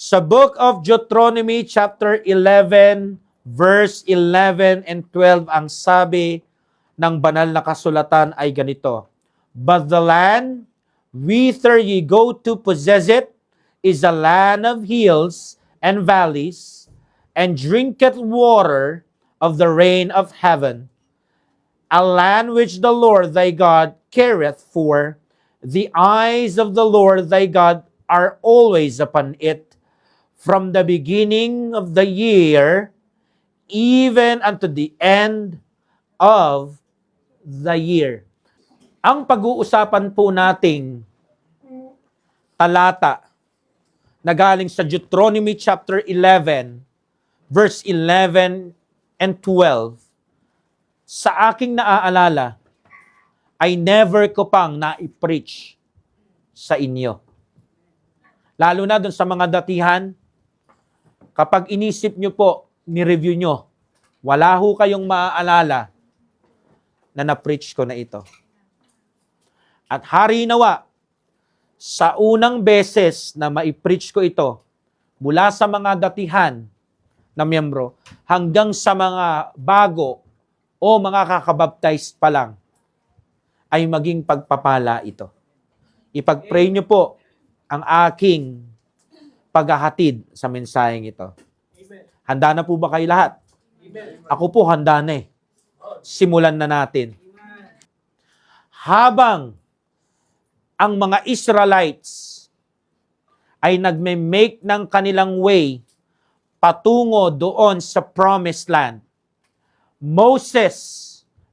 Sa book of Deuteronomy chapter 11, verse 11 and 12, ang sabi ng banal na kasulatan ay ganito, "But the land whither ye go to possess it is a land of hills and valleys, and drinketh water of the rain of heaven, a land which the Lord thy God careth for. The eyes of the Lord thy God are always upon it, from the beginning of the year, even unto the end of the year." Ang pag-uusapan po nating talata na galing sa Deuteronomy chapter 11, verse 11 and 12, sa aking naaalala, ay never ko pang na-preach sa inyo. Lalo na dun sa mga datihan, kapag inisip nyo po, ni-review nyo, wala ho kayong maaalala na na-preach ko na ito. At hari nawa, sa unang beses na ma-preach ko ito, mula sa mga datihan na miyembro, hanggang sa mga bago o mga kakabaptized pa lang, ay maging pagpapala ito. Ipag-pray nyo po ang aking paghahatid sa mensaheng ito. Handa na po ba kayo lahat? Ako po handa na eh. Simulan na natin. Habang ang mga Israelites ay nagme-make ng kanilang way patungo doon sa promised land, Moses,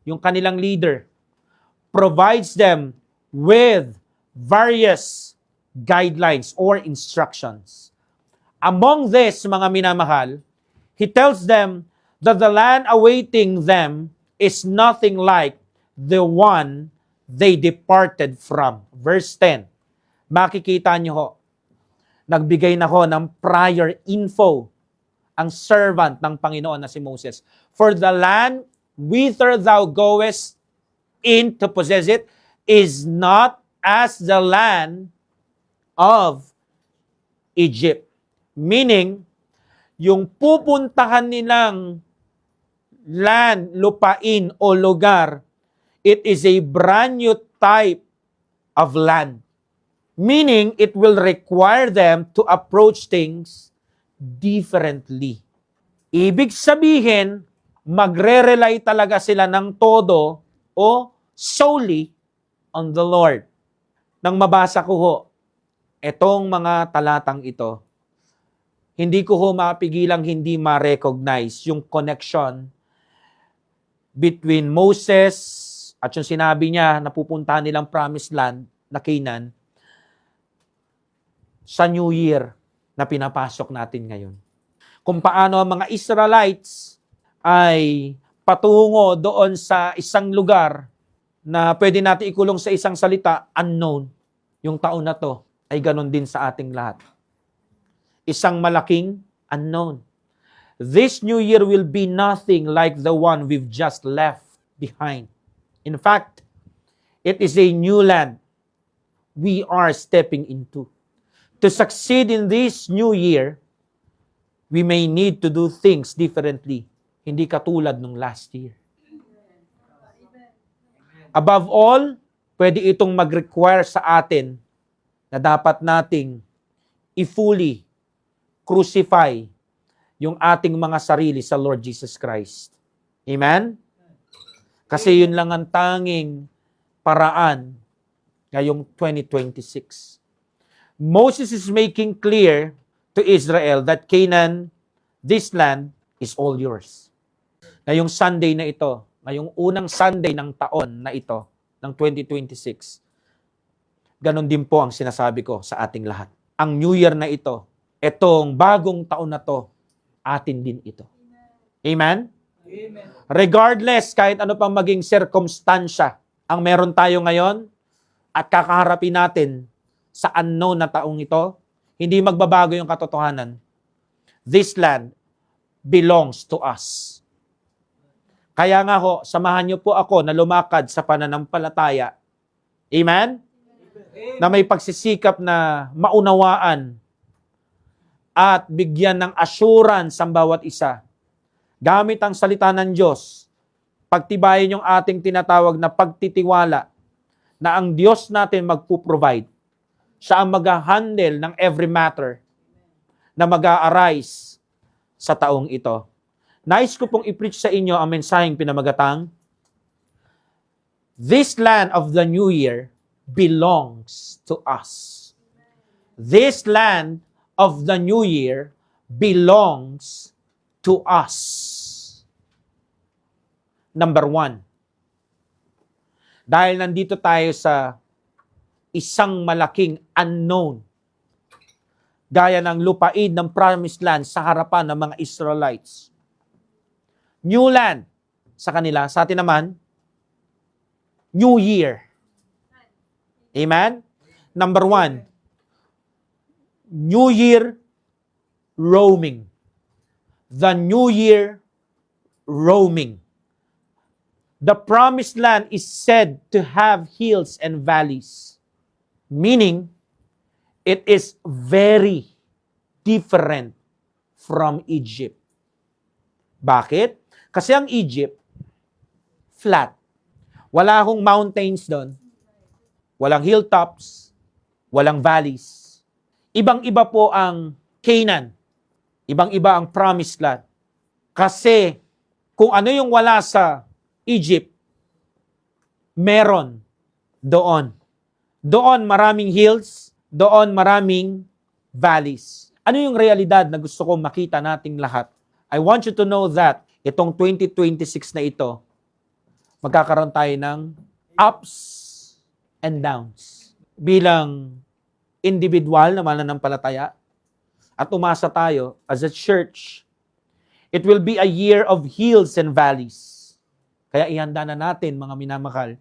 yung kanilang leader, provides them with various guidelines or instructions. Among this, mga minamahal, he tells them that the land awaiting them is nothing like the one they departed from. Verse 10. Makikita nyo ho, nagbigay na ho ng prior info ang servant ng Panginoon na si Moses. For the land whither thou goest in to possess it is not as the land of Egypt. Meaning, yung pupuntahan nilang land, lupain o lugar, it is a brand new type of land. Meaning, it will require them to approach things differently. Ibig sabihin, magre-rely talaga sila ng todo o solely on the Lord. Nang mabasa ko ho, etong mga talatang ito, hindi ko ho mapigilang hindi ma-recognize yung connection between Moses at yung sinabi niya na pupuntahan nilang promised land na Canaan sa New Year na pinapasok natin ngayon. Kung paano ang mga Israelites ay patungo doon sa isang lugar na pwede natin ikulong sa isang salita, unknown. Yung taon na to ay ganon din sa ating lahat. Isang malaking unknown. This new year will be nothing like the one we've just left behind. In fact, it is a new land we are stepping into. To succeed in this new year, we may need to do things differently. Hindi katulad nung last year. Above all, pwede itong mag-require sa atin na dapat nating i-fully crucify yung ating mga sarili sa Lord Jesus Christ. Amen? Kasi yun lang ang tanging paraan ngayong 2026. Moses is making clear to Israel that Canaan, this land, is all yours. Ngayong Sunday na ito, ngayong unang Sunday ng taon na ito, ng 2026, ganon din po ang sinasabi ko sa ating lahat. Ang New Year na ito, etong bagong taon na to, atin din ito. Amen? Amen. Regardless, kahit ano pang maging circumstansya ang meron tayo ngayon at kakaharapin natin sa unknown na taong ito, hindi magbabago yung katotohanan. This land belongs to us. Kaya nga ho, samahan niyo po ako na lumakad sa pananampalataya. Amen? Na may pagsisikap na maunawaan at bigyan ng assurance ang bawat isa. Gamit ang salita ng Diyos, pagtibayin yung ating tinatawag na pagtitiwala na ang Diyos natin magpo-provide. Siya ang mag-handle ng every matter na mag-a-arise sa taong ito. Nais ko pong i-preach sa inyo ang mensaheng pinamagatang, this land of the new year belongs to us. This land of the new year belongs to us. Number 1. Dahil nandito tayo sa isang malaking unknown, gaya ng lupain ng promised land sa harapan ng mga Israelites. New land sa kanila, sa atin naman, New Year. Amen? Number 1, New Year roaming. The New Year roaming. The promised land is said to have hills and valleys. Meaning, it is very different from Egypt. Bakit? Kasi ang Egypt, flat. Wala akong mountains doon. Walang hilltops. Walang valleys. Ibang-iba po ang Canaan. Ibang-iba ang promised land. Kasi kung ano yung wala sa Egypt, meron doon. Doon maraming hills, doon maraming valleys. Ano yung realidad na gusto kong makita nating lahat? I want you to know that itong 2026 na ito, magkakaroon tayo ng ups and downs. Bilang individual na mananampalataya at umasa tayo as a church, it will be a year of hills and valleys. Kaya ihanda na natin, mga minamahal,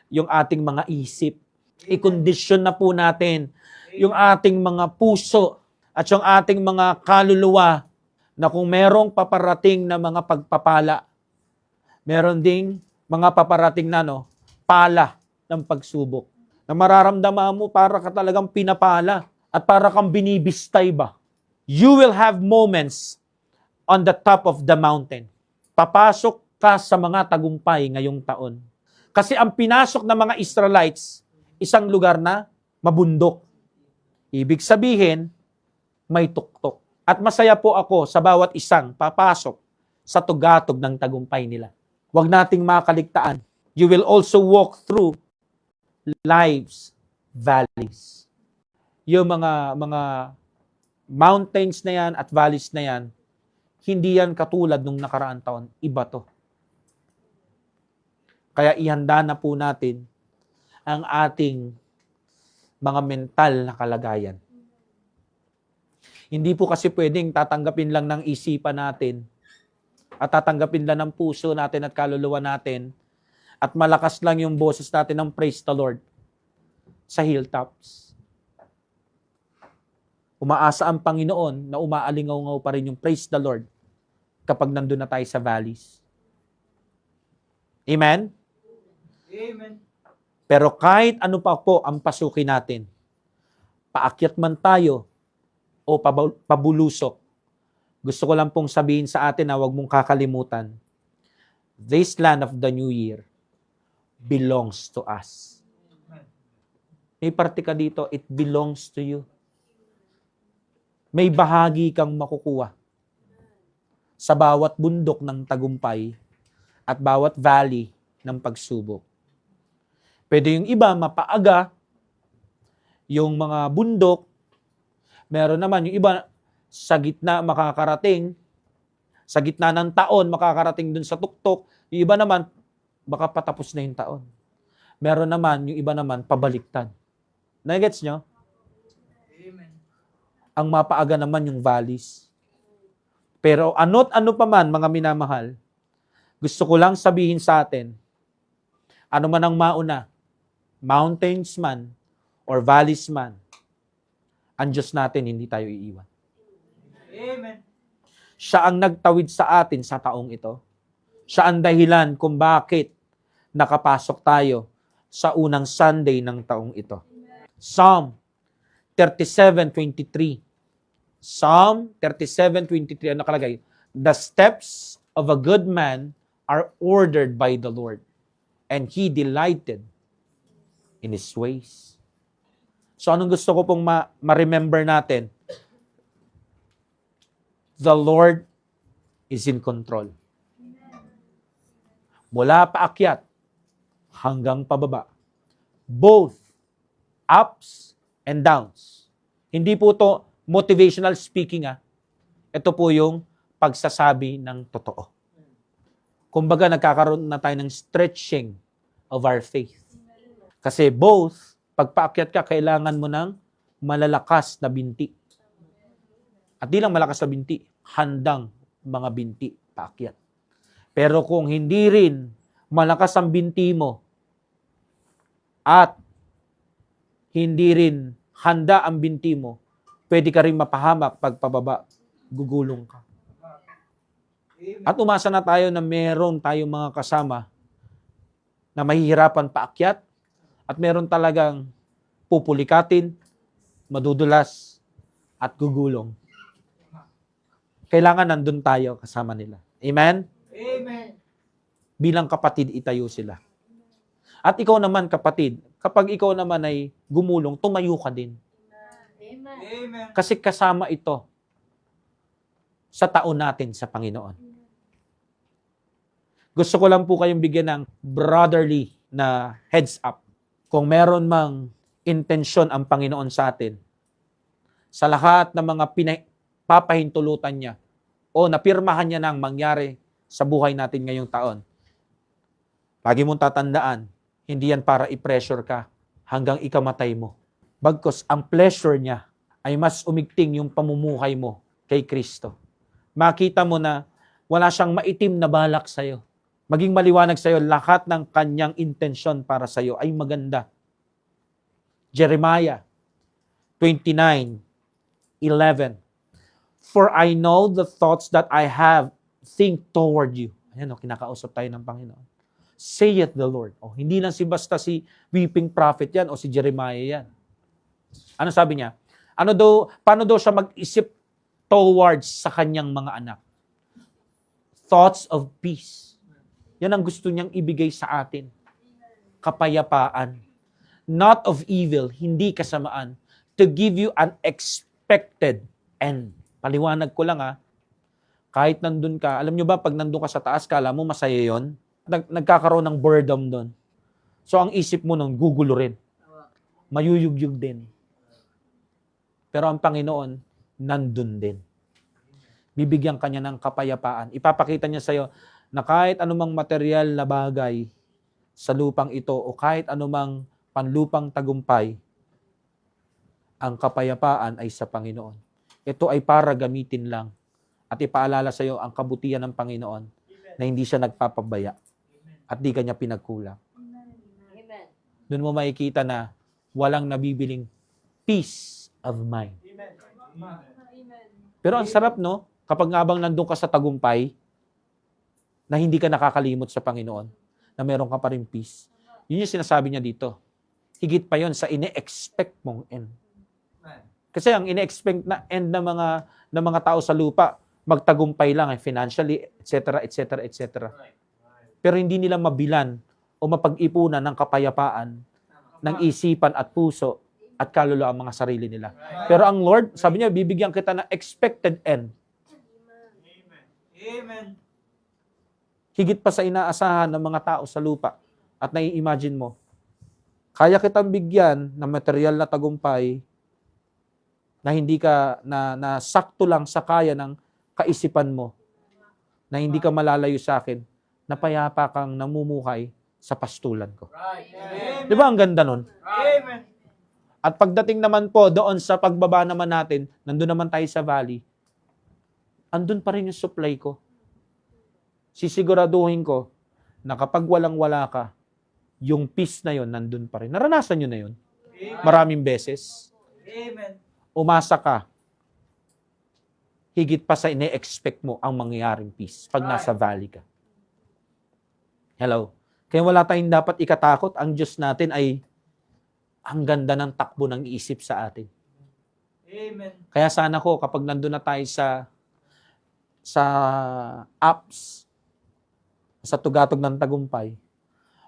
yung ating mga isip. I-condition na po natin yung ating mga puso at yung ating mga kaluluwa na kung merong paparating na mga pagpapala, meron ding mga paparating na pala ng pagsubok. Na mararamdaman mo para ka talagang pinapala at para kang binibistay ba. You will have moments on the top of the mountain. Papasok ka sa mga tagumpay ngayong taon. Kasi ang pinasok ng mga Israelites, isang lugar na mabundok. Ibig sabihin, may tuktok. At masaya po ako sa bawat isang papasok sa tugatog ng tagumpay nila. Huwag nating makaligtaan. You will also walk through life's valleys. Yung mga mountains na yan at valleys na yan, hindi yan katulad nung nakaraang taon. Iba to. Kaya ihanda na po natin ang ating mga mental na kalagayan. Hindi po kasi pwedeng tatanggapin lang ng isipan natin at tatanggapin lang ng puso natin at kaluluwa natin at malakas lang yung boses natin ng praise the Lord sa hilltops. Umaasa ang Panginoon na umaalingaw-ngaw pa rin yung praise the Lord kapag nandun na tayo sa valleys. Amen? Amen. Pero kahit ano pa po ang pasukin natin, paakyat man tayo o pabulusok, gusto ko lang pong sabihin sa atin na huwag mong kakalimutan, this land of the new year belongs to us. May parte ka dito, it belongs to you. May bahagi kang makukuha sa bawat bundok ng tagumpay at bawat valley ng pagsubok. Pwede yung iba mapaaga, yung mga bundok, meron naman yung iba sa gitna makakarating, sa gitna ng taon makakarating dun sa tuktok, yung iba naman baka patapos na yung taon. Meron naman, yung iba naman pabaliktad. Nagets nyo? Amen. Ang mapaaga naman yung valleys. Pero ano't ano pa man, mga minamahal, gusto ko lang sabihin sa atin, ano man ang mauna, mountains man or valleys man, ang Diyos natin hindi tayo iiwan. Amen. Siya ang nagtawid sa atin sa taong ito. Siya ang dahilan kung bakit nakapasok tayo sa unang Sunday ng taong ito. Psalm 37:23 Psalm 37:23, ano nakalagay? The steps of a good man are ordered by the Lord, and He delighted in His ways. So anong gusto ko pong ma-remember natin? The Lord is in control. Mula paakyat hanggang pababa. Both ups and downs. Hindi po to motivational speaking. Ito po yung pagsasabi ng totoo. Kumbaga, nagkakaroon na tayo ng stretching of our faith. Kasi both, pag paakyat ka, kailangan mo ng malalakas na binti. At di lang malakas na binti, handang mga binti paakyat. Pero kung hindi rin malakas ang binti mo at hindi rin handa ang binti mo, pwede ka rin mapahamak pag pababa, gugulong ka. At umasa na tayo na meron tayong mga kasama na mahihirapan paakyat at meron talagang pupulikatin, madudulas, at gugulong. Kailangan nandun tayo kasama nila. Amen? Amen. Bilang kapatid, itayo sila. At ikaw naman, kapatid, kapag ikaw naman ay gumulong, tumayo ka din. Amen. Amen. Kasi kasama ito sa taon natin sa Panginoon. Gusto ko lang po kayong bigyan ng brotherly na heads up. Kung meron mang intensyon ang Panginoon sa atin, sa lahat ng mga papahintulutan niya o napirmahan niya nang mangyari sa buhay natin ngayong taon, lagi mong tatandaan, hindi yan para i-pressure ka hanggang ikamatay mo. Bagkus, ang pleasure niya ay mas umigting yung pamumuhay mo kay Kristo. Makita mo na wala siyang maitim na balak sa'yo. Maging maliwanag sa'yo, lahat ng kanyang intensyon para sa'yo ay maganda. Jeremiah 29:11. For I know the thoughts that I have, think toward you. Ayan, kinakausap tayo ng Panginoon. Saith the Lord. Hindi lang basta si weeping prophet yan o si Jeremiah yan. Ano sabi niya? Paano daw siya mag-isip towards sa kanyang mga anak? Thoughts of peace. Yan ang gusto niyang ibigay sa atin. Kapayapaan. Not of evil, hindi kasamaan. To give you an expected end. Paliwanag ko lang kahit nandun ka, alam nyo ba, pag nandun ka sa taas, kala mo masaya yun? Nagkakaroon ng boredom doon. So ang isip mo nun, gugulo rin. Mayuyugyug din. Pero ang Panginoon, nandun din. Bibigyan kanya ng kapayapaan. Ipapakita niya sa'yo na kahit anumang material na bagay sa lupang ito o kahit anumang panlupang tagumpay, ang kapayapaan ay sa Panginoon. Ito ay para gamitin lang at ipaalala sa iyo ang kabutihan ng Panginoon na hindi siya nagpapabaya at di kanya pinagkulang. Amen. Doon mo makikita na walang nabibiling peace of mind. Pero ang sarap, no? Kapag habang nandun ka sa tagumpay, na hindi ka nakakalimot sa Panginoon, na meron ka pa rin peace. Yun yung sinasabi niya dito. Higit pa yon sa ine-expect mong end. Kasi ang ine-expect na end ng mga tao sa lupa, magtagumpay lang financially, etc., etc., etc. Pero hindi nila mabilan o mapag-ipunan ng kapayapaan ng isipan at puso at kaluluwa ang mga sarili nila. Pero ang Lord, sabi niya, bibigyan kita ng expected end. Amen. Higit pa sa inaasahan ng mga tao sa lupa. At nai-imagine mo, kaya kitang bigyan ng material na tagumpay na hindi ka, na sakto lang sa kaya ng kaisipan mo, na hindi ka malalayo sa akin, na payapa kang namumuhay sa pastulan ko. Right. Amen. Di ba ang ganda nun? Amen. At pagdating naman po doon sa pagbaba naman natin, nandun naman tayo sa valley, andun pa rin yung supply ko. Sisiguraduhin ko na kapag walang-wala ka, yung peace na yon nandun pa rin. Naranasan nyo na yun. Maraming beses. Amen. Umasa ka. Higit pa sa ine-expect mo ang mangyayaring peace pag nasa valley ka. Hello? Kaya wala tayong dapat ikatakot. Ang Diyos natin ay ang ganda ng takbo ng isip sa atin. Amen. Kaya sana ko kapag nandun na tayo sa apps, sa tugatog ng tagumpay,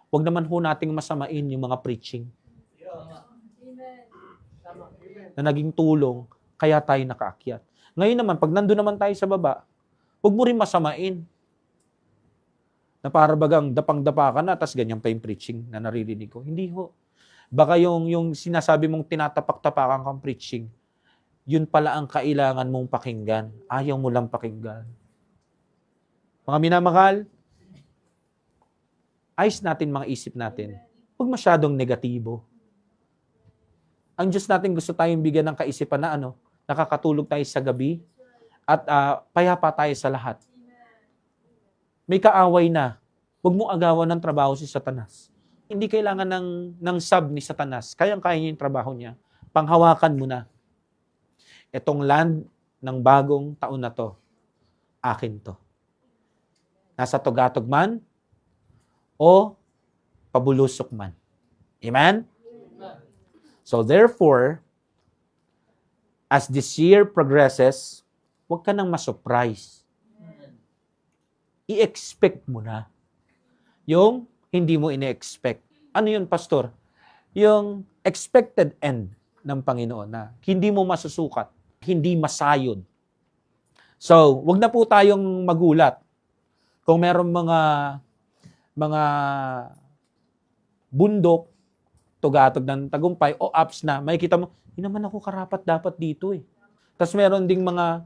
huwag naman ho nating masamain yung mga preaching Amen. na naging tulong, kaya tayo nakaakyat. Ngayon naman, pag nandun naman tayo sa baba, huwag mo rin masamain. Na para bagang dapang-dapa ka na, tas ganyan pa yung preaching na naririnig ko. Hindi ho. Baka yung sinasabi mong tinatapak-tapakan kang preaching, yun pala ang kailangan mong pakinggan. Ayaw mo lang pakinggan. Mga minamahal, ayos natin mga isip natin. Huwag masyadong negatibo. Ang Diyos natin gusto tayong bigyan ng kaisipan na nakakatulog tayo sa gabi at payapa tayo sa lahat. May kaaway na. Huwag mong agawan ng trabaho si Satanas. Hindi kailangan ng sub ni Satanas. Kayang-kaya niya yung trabaho niya. Panghawakan mo na. Itong land ng bagong taon na to, akin to. Nasa tugatog man o pabulusok man. Amen? So therefore, as this year progresses, huwag ka nang masurprise. I-expect mo na yung hindi mo ine-expect. Ano yun, Pastor? Yung expected end ng Panginoon na hindi mo masusukat, hindi masayod. So, wag na po tayong magulat kung merong mga bundok, tugatog ng tagumpay o apps na makikita mo, hindi naman ako karapat dapat dito eh. Tapos meron ding mga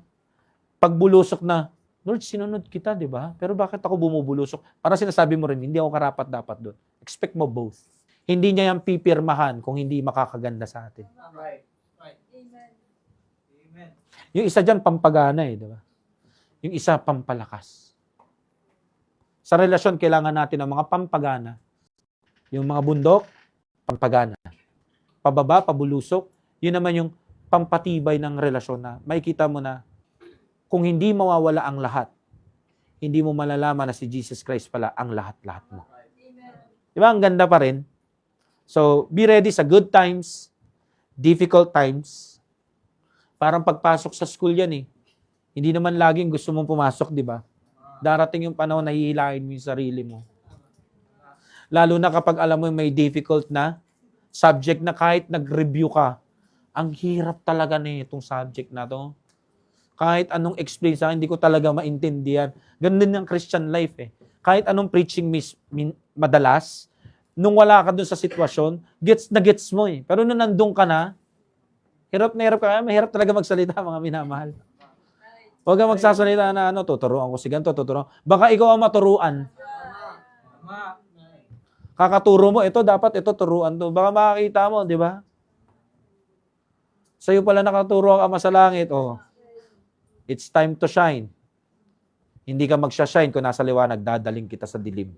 pagbulusok na, Lord, sinunod kita, di ba? Pero bakit ako bumubulusok? Parang sinasabi mo rin, hindi ako karapat dapat doon. Expect mo both. Hindi niya yung pipirmahan kung hindi makakaganda sa atin. Right. Right. Amen. Amen. Yung isa dyan, pampagana eh, di ba? Yung isa, pampalakas. Sa relasyon, kailangan natin ng mga pampagana. Yung mga bundok, pampagana. Pababa, pabulusok, yun naman yung pampatibay ng relasyon na makikita mo na kung hindi mawawala ang lahat, hindi mo malalaman na si Jesus Christ pala ang lahat-lahat mo. Di ba? Ang ganda pa rin. So, be ready sa good times, difficult times. Parang pagpasok sa school yan eh. Hindi naman laging gusto mong pumasok, di ba? Darating yung panahon na hihilahin mo yung sarili mo. Lalo na kapag alam mo may difficult na subject na kahit nag-review ka, ang hirap talaga na itong subject na to. Kahit anong explain sa akin, hindi ko talaga maintindihan. Ganun din ang Christian life eh. Kahit anong preaching madalas, nung wala ka dun sa sitwasyon, gets na gets mo eh. Pero nung nandun ka na, hirap na hirap ka, mahirap talaga magsalita mga minamahal. Huwag kang magsasalita na tuturuan ko si ganito, tuturuan. Baka ikaw ang maturuan. Tama. Kakaturo mo, ito dapat, ito turuan to. Baka makakita mo, di ba? Sa'yo pala nakaturo ang Ama sa langit, it's time to shine. Hindi ka magsha-shine kung nasa liwanag, dadaling kita sa dilim.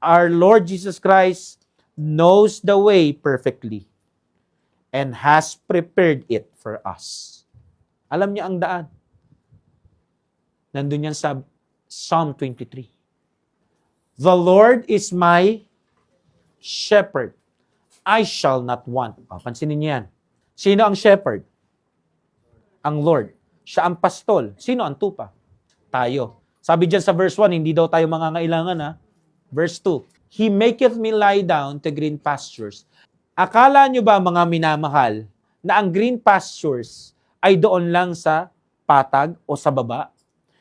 Our Lord Jesus Christ knows the way perfectly and has prepared it for us. Alam niya ang daan. Nandun yan sa Psalm 23. The Lord is my shepherd. I shall not want. Pansinin niyo yan. Sino ang shepherd? Ang Lord. Siya ang pastol. Sino ang tupa? Tayo. Sabi dyan sa verse 1, hindi daw tayo mangangailangan ha. Verse 2, He maketh me lie down to green pastures. Akala nyo ba mga minamahal na ang green pastures ay doon lang sa patag o sa baba?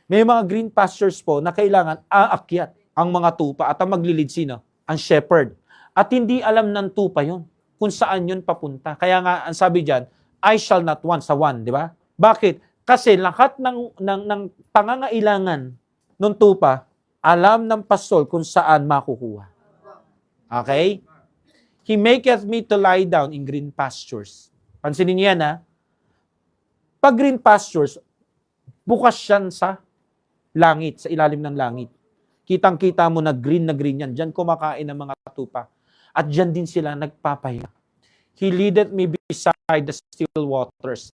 May mga green pastures po na kailangan aakyat ang mga tupa at ang maglilid sino? Ang shepherd. At hindi alam ng tupa yon kung saan yun papunta. Kaya nga, ang sabi dyan, I shall not want sa one, di ba? Bakit? Kasi lahat ng pangangailangan ng tupa, alam ng pastol kung saan makukuha. Okay? He maketh me to lie down in green pastures. Pansinin niyo yan, ha? Pag green pastures, bukas yan sa langit, sa ilalim ng langit. Kitang-kita mo na green yan. Diyan kumakain ng mga tupa. At diyan din sila nagpapahinga. He leadeth me beside the still waters.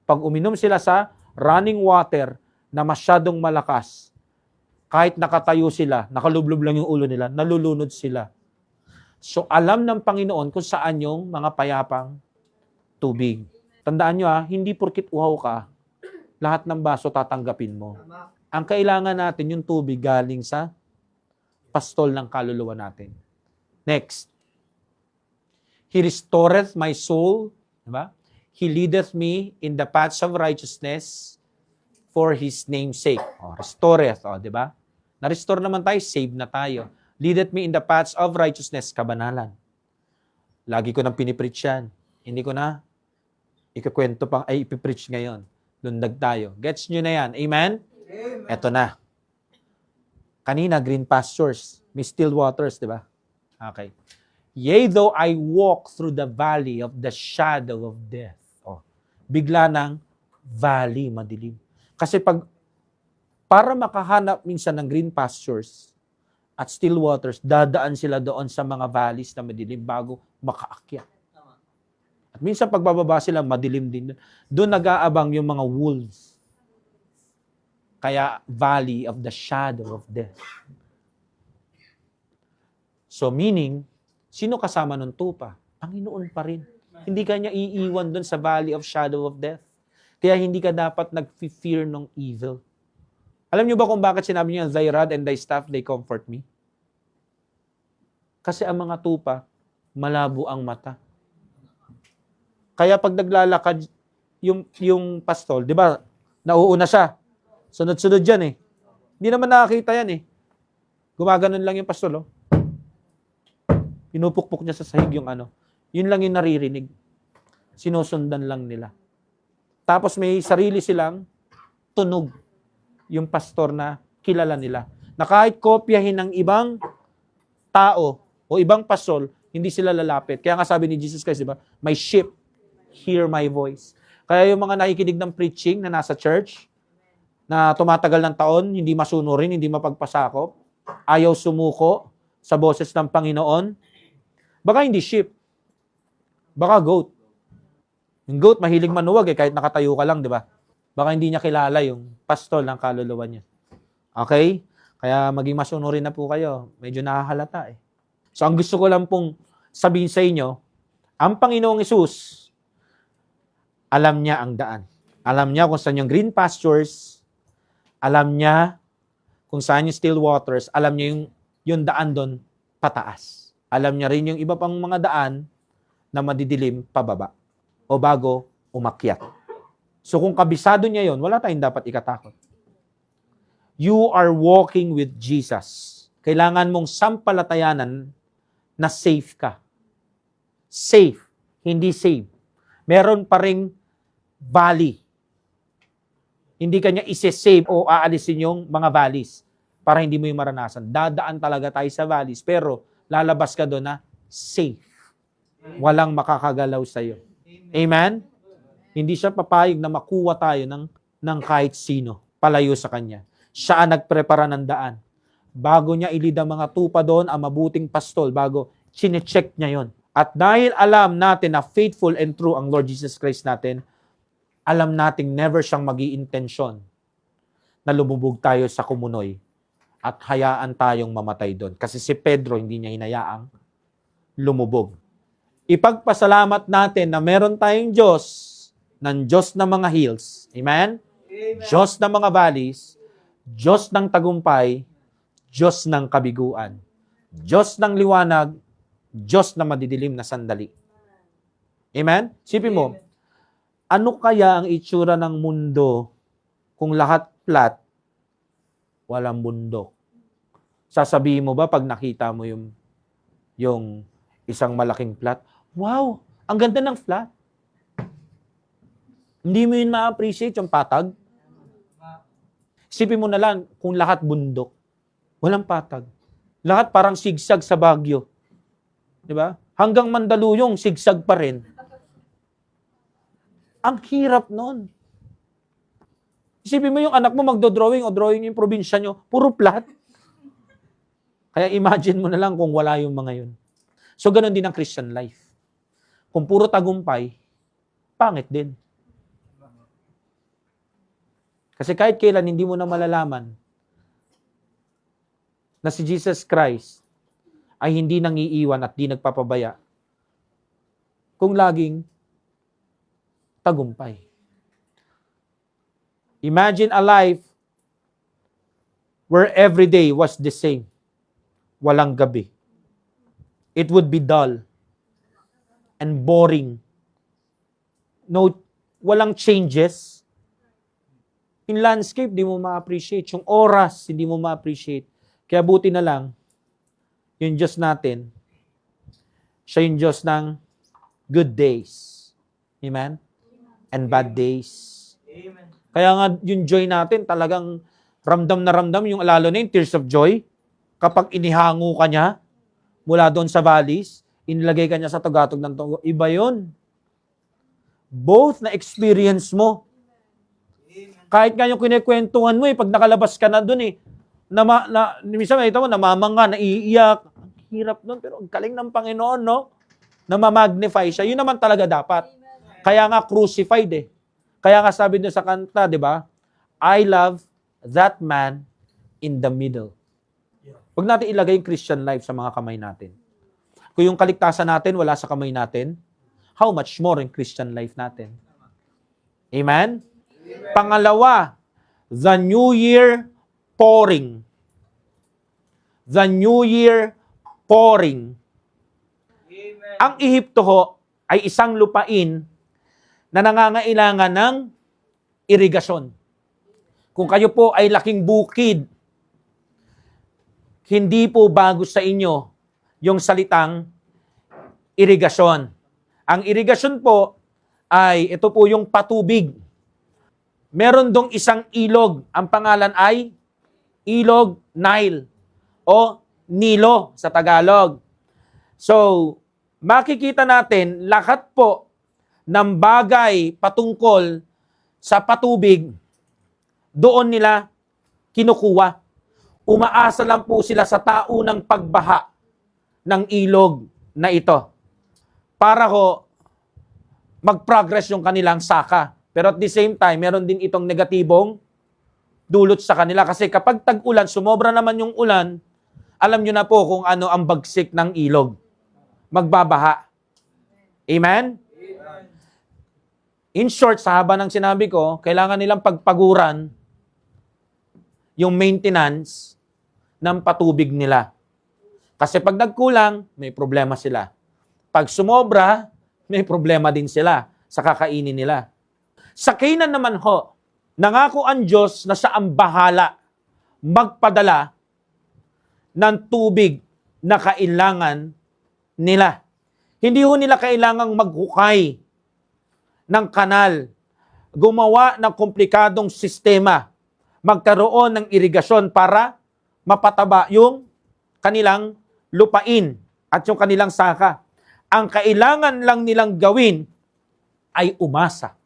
Pag uminom sila sa running water na masyadong malakas, kahit nakatayo sila, nakalublob lang yung ulo nila, nalulunod sila. So alam ng Panginoon kung saan yung mga payapang tubig. Tandaan nyo hindi porkit uhaw ka, lahat ng baso tatanggapin mo. Tama. Ang kailangan natin yung tubig galing sa pastol ng kaluluwa natin. Next. He restoreth my soul. Diba? He leadeth me in the paths of righteousness for His name's sake. Restoreth. Diba? Na-restore naman tayo, save na tayo. Leadeth me in the paths of righteousness, kabanalan. Lagi ko nang pinipreach yan. Hindi ko na ikukwento pang, ipipreach ngayon. Lundag tayo. Gets nyo na yan. Amen? Amen. Eto na. Kanina, green pastures. May still waters, di ba? Okay. Yea, though I walk through the valley of the shadow of death. Bigla ng valley, madilim. Kasi para makahanap minsan ng green pastures at still waters, dadaan sila doon sa mga valleys na madilim bago makaakyat. Tama. At minsan pagbababa sila, madilim din. Doon nag-aabang yung mga wolves. Kaya, valley of the shadow of death. So, meaning, sino kasama ng tupa? Panginoon pa rin. Hindi ka niya iiwan doon sa valley of shadow of death. Kaya hindi ka dapat nag-fear ng evil. Alam niyo ba kung bakit sinabi niya, thy rod and thy staff, they comfort me? Kasi ang mga tupa, malabo ang mata. Kaya pag naglalakad yung pastol, di ba, nauuna siya. Sunod-sunod yan Hindi naman nakakita yan Gumaganon lang yung pastol, Pinupukpok niya sa sahig yung Yun lang yung naririnig. Sinusundan lang nila. Tapos may sarili silang tunog. Yung pastor na kilala nila. Na kahit kopyahin ng ibang tao o ibang pastol, hindi sila lalapit. Kaya nga sabi ni Jesus Christ, di ba? My sheep hear my voice. Kaya yung mga nakikinig ng preaching na nasa church, na tumatagal ng taon, hindi masunurin, hindi mapagpasakop, ayaw sumuko sa boses ng Panginoon, baka hindi sheep, baka goat. Yung goat, mahilig manuwag kahit nakatayo ka lang, di ba? Baka hindi niya kilala yung pastol ng kaluluwa niya. Okay? Kaya maging masunurin na po kayo. Medyo nakahalata So, ang gusto ko lang pong sabihin sa inyo, ang Panginoong Hesus, alam niya ang daan. Alam niya kung saan yung green pastures, alam niya kung saan yung still waters, alam niya yung daan doon pataas. Alam niya rin yung iba pang mga daan na madidilim pababa o bago umakyat. So kung kabisado niya yon, wala tayong dapat ikatakot. You are walking with Jesus. Kailangan mong sampalatayanan na safe ka. Safe, hindi save. Meron pa ring valley. Hindi kanya isi-save o aalisin yung mga valleys para hindi mo yung maranasan. Dadaan talaga tayo sa valleys, pero lalabas ka doon na safe. Walang makakagalaw sa'yo. Amen? Hindi siya papayag na makuha tayo ng kahit sino palayo sa kanya. Siya ang nagprepara ng daan. Bago niya ilid ang mga tupa doon, ang mabuting pastol, bago chinecheck niya yon. At dahil alam natin na faithful and true ang Lord Jesus Christ natin, alam nating never siyang mag-iintensyon na lumubog tayo sa kumunoy at hayaan tayong mamatay doon. Kasi si Pedro hindi niya hinayaang lumubog. Ipagpasalamat natin na meron tayong Diyos ng Diyos ng mga hills. Amen? Amen. Diyos ng mga valleys, Diyos ng tagumpay, Diyos ng kabiguan, Diyos ng liwanag, Diyos na madidilim na sandali. Amen? Sipin mo, ano kaya ang itsura ng mundo kung lahat flat, walang bundok? Sasabihin mo ba pag nakita mo yung isang malaking flat, wow, ang ganda ng flat. Hindi mo yun ma-appreciate yung patag. Isipin mo na lang kung lahat bundok, walang patag. Lahat parang sigsag sa Baguio. Di ba? Hanggang Mandaluyong, sigsag pa rin. Ang hirap nun. Isipin mo yung anak mo magdo-drawing o drawing yung probinsya nyo, puro flat. Kaya imagine mo na lang kung wala yung mga yun. So, ganun din ang Christian life. Kung puro tagumpay, pangit din. Kasi kahit kailan, hindi mo na malalaman na si Jesus Christ ay hindi nangiiwan at di nagpapabaya kung laging tagumpay. Imagine a life where every day was the same. Walang gabi. It would be dull and boring. No, walang changes. In landscape, di mo ma-appreciate. Yung oras, hindi mo ma-appreciate. Kaya buti na lang, yung Diyos natin, siya yung Diyos ng good days. Amen? And bad days. Amen. Kaya nga yung joy natin, talagang ramdam na ramdam, yung lalo na yung tears of joy. Kapag inihango ka niya, mula doon sa valleys, inilagay ka niya sa tugatog ng tungo. Iba yun. Both na experience mo. Amen. Kahit nga yung kinikwentuhan mo, pag nakalabas ka na doon, minsan makita mo, namamanga, naiiyak. Ang hirap doon, pero ang galing ng Panginoon, no? Namamagnify siya. Yun naman talaga dapat. Kaya nga crucified eh. Kaya nga sabi doon sa kanta, di ba? I love that man in the middle. Huwag natin ilagay yung Christian life sa mga kamay natin. Kung yung kaligtasan natin wala sa kamay natin, how much more yung Christian life natin? Amen? Pangalawa, the New Year pouring. The New Year pouring. Amen. Ang Ehipto ho ay isang lupain na nangangailangan ng irigasyon. Kung kayo po ay laking bukid, hindi po bago sa inyo yung salitang irigasyon. Ang irigasyon po ay ito po yung patubig. Meron dong isang ilog. Ang pangalan ay Ilog Nile o Nilo sa Tagalog. So, makikita natin lahat po ng bagay patungkol sa patubig, doon nila kinukuha. Umaasa lang po sila sa taunang pagbaha ng ilog na ito para ho mag-progress yung kanilang saka. Pero at the same time, meron din itong negatibong dulot sa kanila. Kasi kapag tag-ulan, sumobra naman yung ulan, alam nyo na po kung ano ang bagsik ng ilog. Magbabaha. Amen? Amen. In short, sa haba ng sinabi ko, kailangan nilang pagpaguran yung maintenance ng patubig nila. Kasi pag nagkulang, may problema sila. Pag sumobra, may problema din sila sa kakainin nila. Sa Canaan naman ho, nangako ang Diyos na siya ang bahala magpadala ng tubig na kailangan nila. Hindi ho nila kailangang maghukay ng kanal, gumawa ng komplikadong sistema, magkaroon ng irigasyon para mapataba yung kanilang lupain at yung kanilang saka. Ang kailangan lang nilang gawin ay umasa.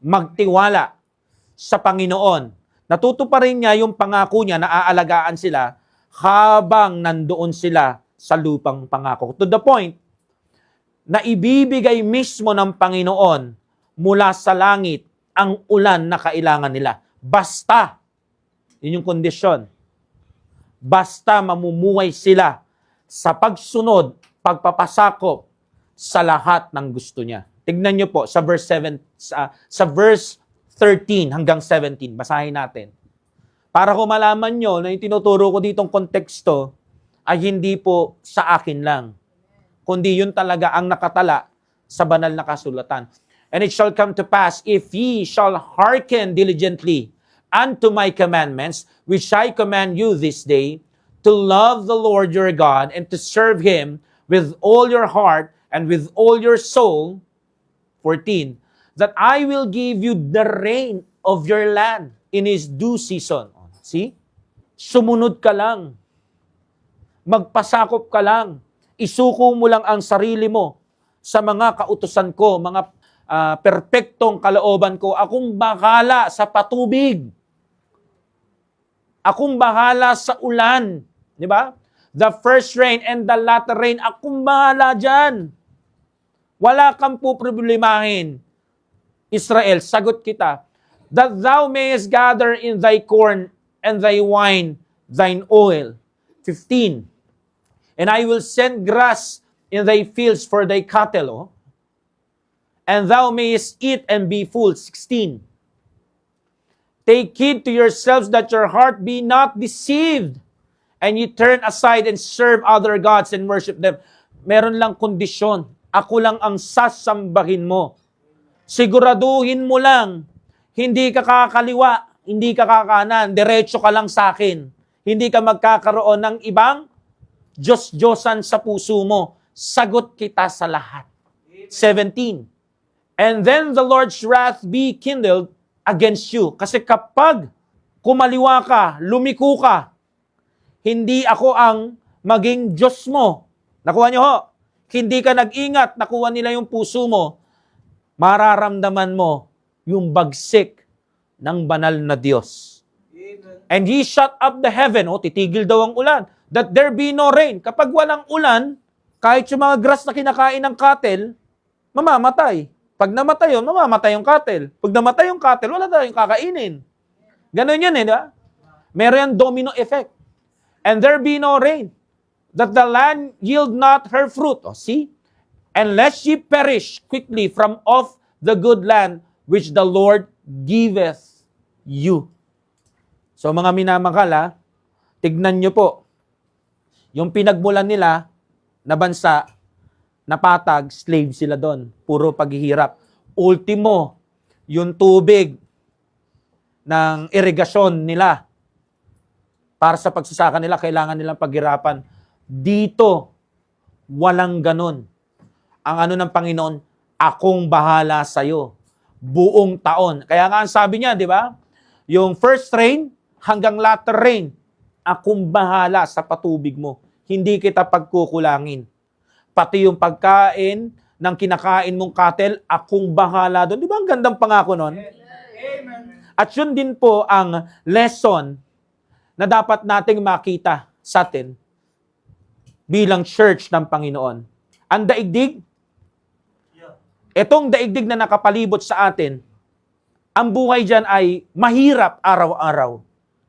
Magtiwala sa Panginoon. Natutuparin niya yung pangako niya na aalagaan sila habang nandoon sila sa lupang pangako. To the point na ibibigay mismo ng Panginoon mula sa langit ang ulan na kailangan nila. Basta, yun yung kondisyon, basta mamumuhay sila sa pagsunod, pagpapasakop sa lahat ng gusto niya. Tignan niyo po sa verse 7, sa verse 13 hanggang 17. Basahin natin. Para ko malaman nyo na yung tinuturo ko ditong konteksto ay hindi po sa akin lang, kundi yun talaga ang nakatala sa banal na kasulatan. And it shall come to pass, if ye shall hearken diligently unto my commandments, which I command you this day, to love the Lord your God, and to serve Him with all your heart and with all your soul, 14, that I will give you the rain of your land in His due season. See? Sumunod ka lang. Magpasakop ka lang. Isuko mo lang ang sarili mo sa mga kautusan ko, mga perpektong kalooban ko. Akong bahala sa patubig. Akong bahala sa ulan. Di ba? The first rain and the latter rain, akong bahala dyan. Wala kang po problemahin. Israel, sagot kita, that thou mayest gather in thy corn and thy wine, thine oil. 15. And I will send grass in thy fields for thy cattle, and thou mayest eat and be full. 16. Take heed to yourselves that your heart be not deceived, and you turn aside and serve other gods and worship them. Meron lang kondisyon. Ako lang ang sasambahin mo. Siguraduhin mo lang, hindi ka kakaliwa, hindi ka kakanan, diretso ka lang sa akin. Hindi ka magkakaroon ng ibang Diyos-Diyosan sa puso mo. Sagot kita sa lahat. 17. And then the Lord's wrath be kindled against you. Kasi kapag kumaliwa ka, lumiko ka, hindi ako ang maging Diyos mo. Nakuha niyo ho? Hindi ka nag-ingat, nakuha nila yung puso mo, mararamdaman mo yung bagsik ng banal na Diyos. Amen. And He shut up the heaven. O, titigil daw ang ulan. That there be no rain. Kapag walang ulan, kahit yung mga grass na kinakain ng cattle, mamamatay. Pag namatay yun, mamamatay yung cattle. Pag namatay yung cattle, wala tayong kakainin. Ganun yan di ba? Meron yung domino effect. And there be no rain, that the land yield not her fruit. O, see? Unless ye perish quickly from off the good land which the Lord giveth you. So mga minamahal, tignan nyo po, yung pinagmulan nila na bansa, napatag, slave sila doon. Puro paghihirap. Ultimo, yung tubig ng irigasyon nila para sa pagsasaka nila, kailangan nilang paghirapan. Dito, walang ganun. Ang ano ng Panginoon, akong bahala sa'yo. Buong taon. Kaya nga ang sabi niya, di ba? Yung first rain hanggang latter rain, akong bahala sa patubig mo. Hindi kita pagkukulangin. Pati yung pagkain ng kinakain mong cattle, akong bahala doon. Di ba ang gandang pangako nun? Amen. At yun din po ang lesson na dapat nating makita sa atin bilang church ng Panginoon. Ang daigdig, itong daigdig na nakapalibot sa atin, ang buhay dyan ay mahirap araw-araw.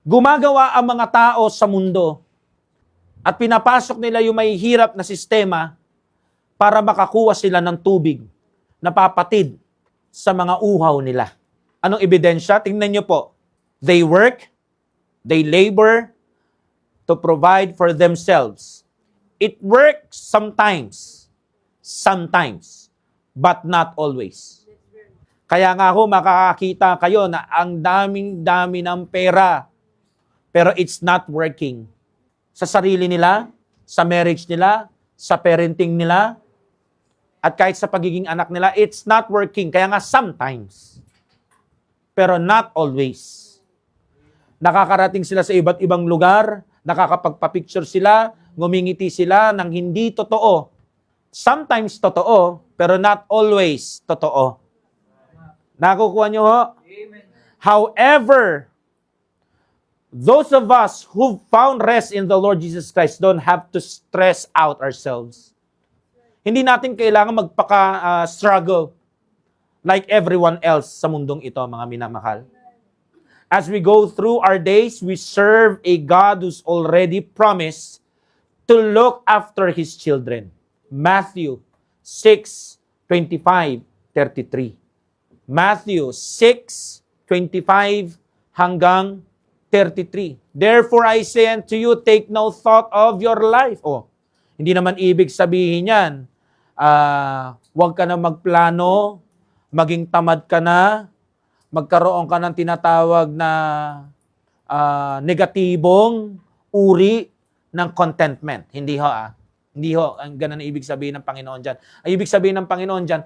Gumagawa ang mga tao sa mundo at pinapasok nila yung may hirap na sistema para makakuha sila ng tubig na papatid sa mga uhaw nila. Anong ebidensya? Tingnan nyo po. They work, they labor to provide for themselves. It works sometimes, but not always. Kaya nga ho, makakakita kayo na ang daming-dami ng pera, pero it's not working. Sa sarili nila, sa marriage nila, sa parenting nila, at kahit sa pagiging anak nila, it's not working. Kaya nga sometimes, pero not always. Nakakarating sila sa iba't ibang lugar, nakakapagpa-picture sila, ngumingiti sila ng hindi totoo. Sometimes totoo, pero not always totoo. Nakukuha nyo ho? Amen. However, those of us who found rest in the Lord Jesus Christ don't have to stress out ourselves. Hindi natin kailangan magpaka-struggle like everyone else sa mundong ito, mga minamahal. As we go through our days, we serve a God who's already promised to look after His children. Matthew 6:25-33. Matthew 6:25 hanggang 33. Therefore I say unto you, take no thought of your life. Hindi naman ibig sabihin yan, huwag ka na magplano, maging tamad ka na, magkaroon ka ng tinatawag na negatibong uri ng contentment. Hindi ho Hindi ho, ang ganun ang ibig sabihin ng Panginoon dyan. Ang ibig sabihin ng Panginoon dyan,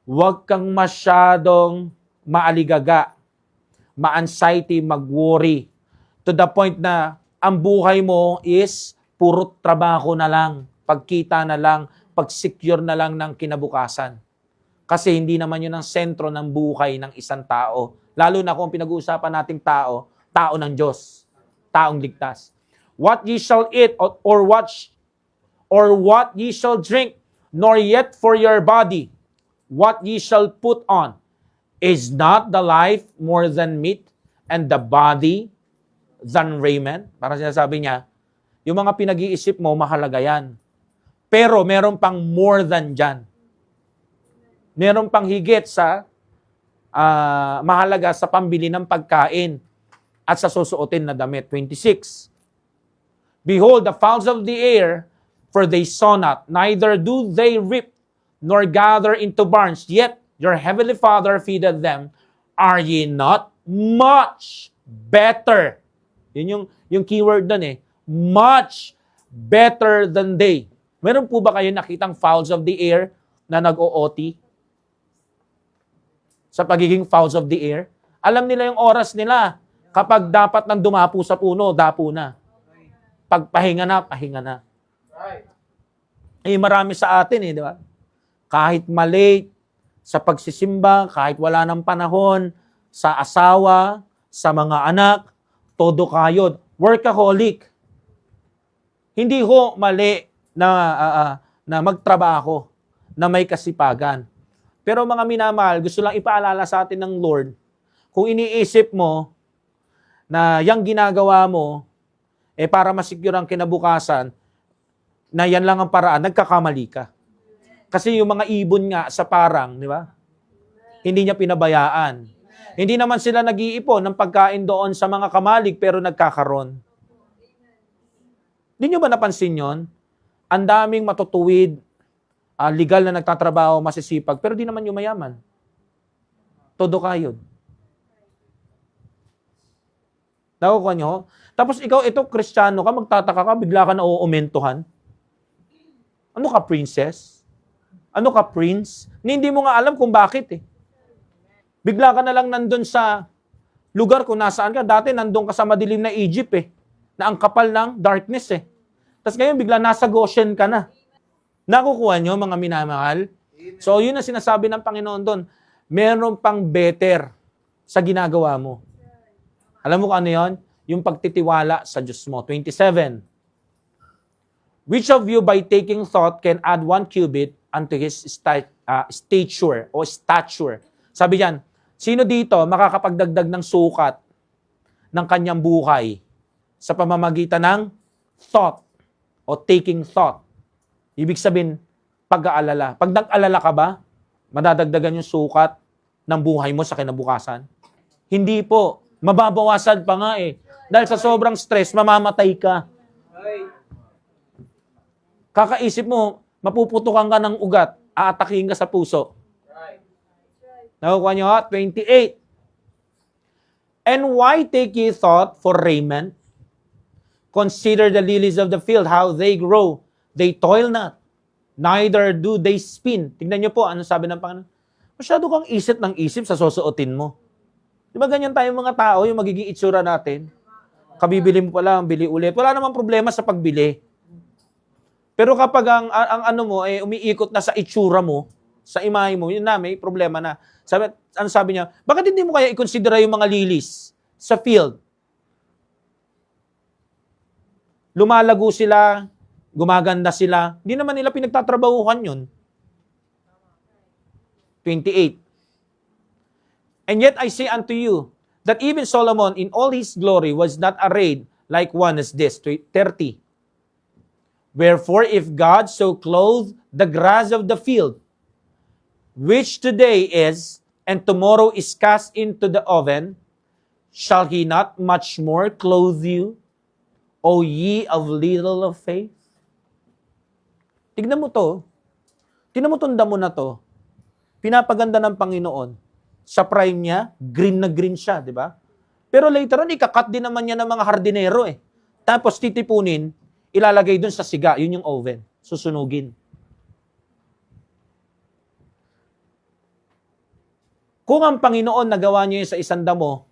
huwag kang masyadong maaligaga, ma-anxiety, mag-worry, to the point na ang buhay mo is puro trabaho na lang, pagkita na lang, pag-secure na lang ng kinabukasan. Kasi hindi naman yun ang sentro ng buhay ng isang tao. Lalo na kung pinag-uusapan nating tao, tao ng Diyos, taong ligtas. What ye shall eat or what ye shall drink, nor yet for your body, what ye shall put on. Is not the life more than meat, and the body than raiment? Parang sinasabi niya, yung mga pinag-iisip mo, mahalaga yan. Pero meron pang more than dyan. Meron pang higit sa mahalaga sa pambili ng pagkain at sa susuotin na damit. 26. Behold, the fowls of the air, for they sow not, neither do they reap, nor gather into barns, yet your heavenly Father feedeth them. Are ye not much better? Yun yung keyword doon eh. Much better than they. Meron po ba kayo nakitang fowls of the air na nag-OT? Sa pagiging fowls of the air? Alam nila yung oras nila. Kapag dapat nang dumapo sa puno, dapo na. Pag pahinga na, pahinga na. Eh, marami sa atin eh, di ba? Kahit malate, sa pagsisimba, kahit wala ng panahon, sa asawa, sa mga anak, todo kayod. Workaholic. Hindi ho mali na magtrabaho, na may kasipagan. Pero mga minamahal, gusto lang ipaalala sa atin ng Lord, kung iniisip mo na yung ginagawa mo, para masecure ang kinabukasan, na yan lang ang paraan, nagkakamali ka. Kasi yung mga ibon nga sa parang, di ba? Hindi niya pinabayaan. Hindi naman sila nag-iipon ng pagkain doon sa mga kamalig, pero nagkakaroon. Hindi nyo ba napansin yon? Ang daming matutuwid, legal na nagtatrabaho, masisipag, pero di naman yung mayaman. Todo kayod. Nakukuha nyo? Tapos ikaw, ito, Kristiyano ka, magtataka ka, bigla ka na uumentuhan. Ano ka, princess? Ano ka, prince? Hindi mo nga alam kung bakit eh. Bigla ka na lang nandun sa lugar kung nasaan ka. Dati nandun ka sa madilim na Egypt eh. Na ang kapal ng darkness eh. Tapos ngayon bigla nasa Goshen ka na. Nakukuha nyo mga minamahal? So yun ang sinasabi ng Panginoon doon. Meron pang better sa ginagawa mo. Alam mo kung ano yun? Yung pagtitiwala sa Diyos mo. 27. Which of you by taking thought can add 1 cubit unto his stature o stature? Sabi diyan, sino dito makakapagdagdag ng sukat ng kanyang buhay sa pamamagitan ng thought o taking thought? Ibig sabihin, pag-aalala. Pag nag-alala ka ba, madadagdagan yung sukat ng buhay mo sa kinabukasan? Hindi po. Mababawasan pa nga eh. Dahil sa sobrang stress, mamamatay ka. Kakaisip mo, mapuputukan ka ng ugat, aatakihin ka sa puso. Nakukuha nyo? 28. And why take ye thought for raiment? Consider the lilies of the field, how they grow. They toil not, neither do they spin. Tignan nyo po, ano sabi ng Panginoon? Masyado kang isip ng isip sa susuotin mo. Di ba ganyan tayong mga tao, yung magiging itsura natin? Kabibili mo pa lang, bili ulit. Wala namang problema sa pagbili. Pero kapag ang ano mo, umiikot na sa itsura mo, sa imahe mo, yun na, may problema na. Ano sabi niya? Bakit hindi mo kaya i-consider yung mga lilies sa field? Lumalago sila, gumaganda sila. Hindi naman nila pinagtatrabahuhan yun. 28. And yet I say unto you, that even Solomon in all his glory was not arrayed like one as this. 30. Wherefore, if God so clothe the grass of the field, which today is, and tomorrow is cast into the oven, shall he not much more clothe you, O ye of little of faith? Tignan mo to. Tignan mo tong damo na to. Pinapaganda ng Panginoon. Sa prime niya, green na green siya, di ba? Pero later on, ikakat din naman niya ng mga hardinero eh. Tapos titipunin, ilalagay dun sa siga, yun yung oven. Susunugin. Kung ang Panginoon nagawa niya yun sa isang damo,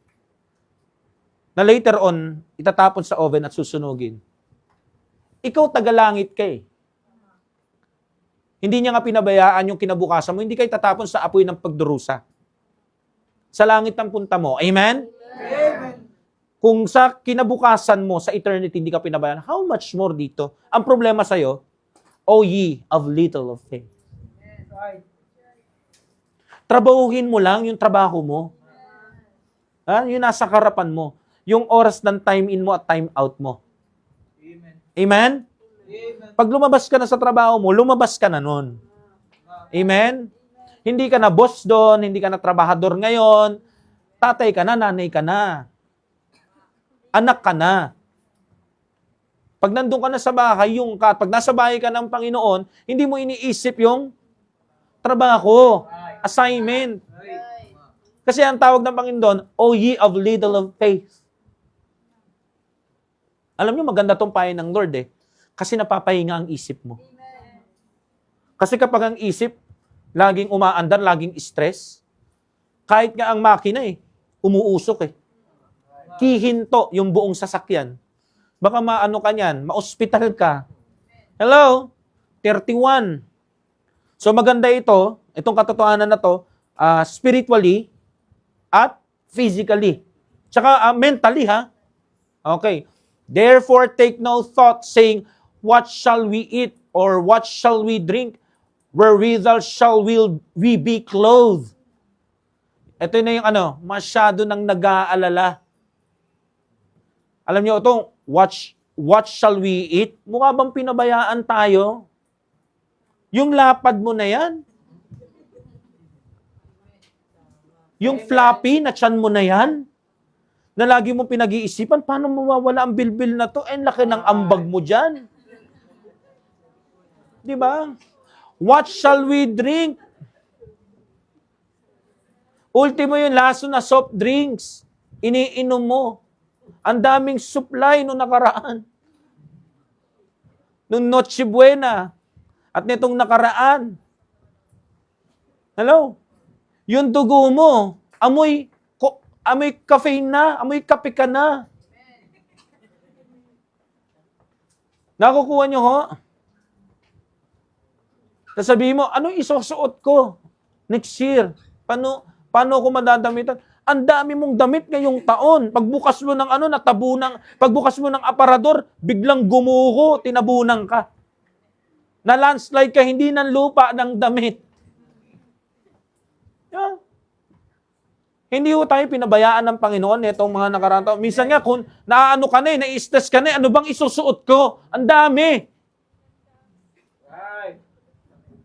na later on, itatapon sa oven at susunugin, ikaw tagalangit ka eh. Hindi niya nga pinabayaan yung kinabukasan mo, hindi kayo tatapon sa apoy ng pagdurusa. Sa langit ang punta mo. Amen? Amen. Kung sa kinabukasan mo, sa eternity, hindi ka pinabayaan, how much more dito? Ang problema sa'yo, O ye of little of faith. Trabahuhin mo lang yung trabaho mo. Yung nasa karapan mo. Yung oras ng time in mo at time out mo. Amen. Amen? Amen. Pag lumabas ka na sa trabaho mo, lumabas ka na nun. Amen? Hindi ka na boss doon, hindi ka na trabahador ngayon. Tatay ka na, nanay ka na. Anak ka na. Pag nandun ka na sa bahay, pag nasa bahay ka ng Panginoon, hindi mo iniisip yung trabaho, assignment. Kasi ang tawag ng Panginoon, O ye of little of faith. Alam niyo, maganda tong payo ng Lord eh. Kasi napapahinga ang isip mo. Kasi kapag ang isip, laging umaandar, laging stress, kahit nga ang makina eh, umuusok eh. Hihinto yung buong sasakyan. Baka maano ka niyan, ma-hospital ka. Hello? 31. So maganda itong katotohanan na to, spiritually at physically. Tsaka mentally ha. Okay. Therefore take no thought saying, what shall we eat or what shall we drink? Wherewithal shall we be clothed? Ito na yung masyado nang nag-aalala. Alam niyo itong, what shall we eat? Mukha bang pinabayaan tayo? Yung lapad mo na yan. Yung floppy na tiyan mo na yan. Na lagi mo pinag-iisipan, paano mawawala ang bilbil na to? Eh, laki ng ambag mo dyan. Di ba? What shall we drink? Ultimo yung laso na soft drinks. Iniinom mo. Ang daming supply nung nakaraan. Nung Noche Buena. At nitong nakaraan. Hello? Yung dugo mo, amoy caffeine na, amoy kape ka na. Nakukuha nyo ho? Sasabihin mo, ano isusuot ko next year? Paano ko madadamitan? Ang dami mong damit ngayong taon. Pagbukas mo ng pagbukas mo ng aparador, biglang gumuho, tinabunan ka. Na landslide ka, hindi ng lupa, ng damit. Yeah. Hindi ho tayo pinabayaan ng Panginoon itong mga nakaraan taon. Minsan nga, kung naaano ka na nai-stress ka na ano bang isusuot ko? Ang dami.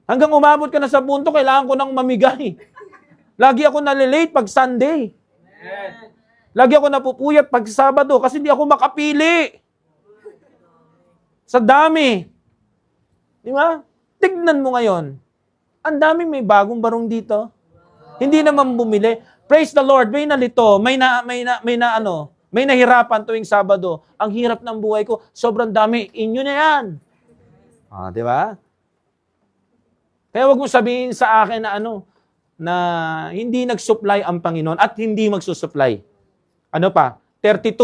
Hanggang umabot ka na sa punto, kailangan ko nang mamigay. Lagi ako nalilate pag Sunday. Lagi ako napupuyat pag Sabado kasi hindi ako makapili. Sa dami. Di ba? Tignan mo ngayon. Ang daming may bagong barong dito. Hindi naman bumili. Praise the Lord. May nalito. May nahirapan tuwing Sabado. Ang hirap ng buhay ko. Sobrang dami. Inyo na yan. Di ba? Kaya wag mo sabihin sa akin na hindi nag-supply ang Panginoon at hindi magsusupply. Ano pa? 32.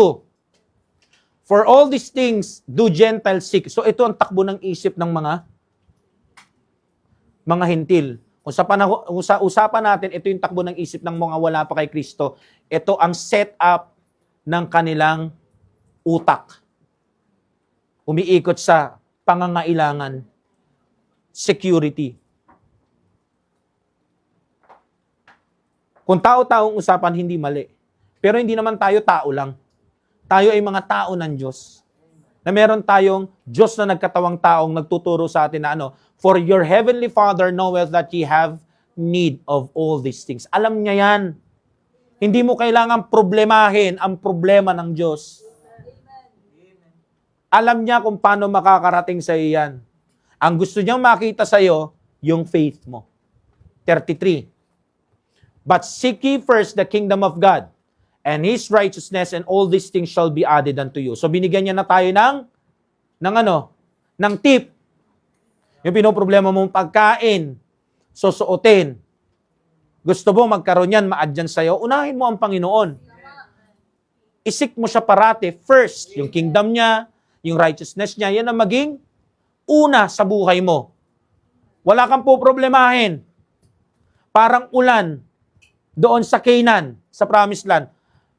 For all these things, do Gentiles seek. So ito ang takbo ng isip ng mga Hentil. Kung sa usapan natin, ito yung takbo ng isip ng mga wala pa kay Kristo. Ito ang setup ng kanilang utak. Umiikot sa pangangailangan, security. Kung tao-taong usapan, hindi mali. Pero hindi naman tayo tao lang. Tayo ay mga tao ng Diyos. Na meron tayong Diyos na nagkatawang taong nagtuturo sa atin na for your heavenly Father knoweth that ye have need of all these things. Alam niya yan. Hindi mo kailangan problemahin ang problema ng Diyos. Alam niya kung paano makakarating sa iyo yan. Ang gusto niyang makita sa iyo, yung faith mo. 33. But seek ye first the kingdom of God and His righteousness, and all these things shall be added unto you. So binigyan niya na tayo ng tip. Yung pinoproblema mong pagkain, susuotin. Gusto mo magkaroon yan, ma-add yan sa'yo, unahin mo ang Panginoon. Isik mo siya parati. First, yung kingdom niya, yung righteousness niya, yan ang maging una sa buhay mo. Wala kang po problemahin. Parang ulan doon sa Canaan, sa Promised Land.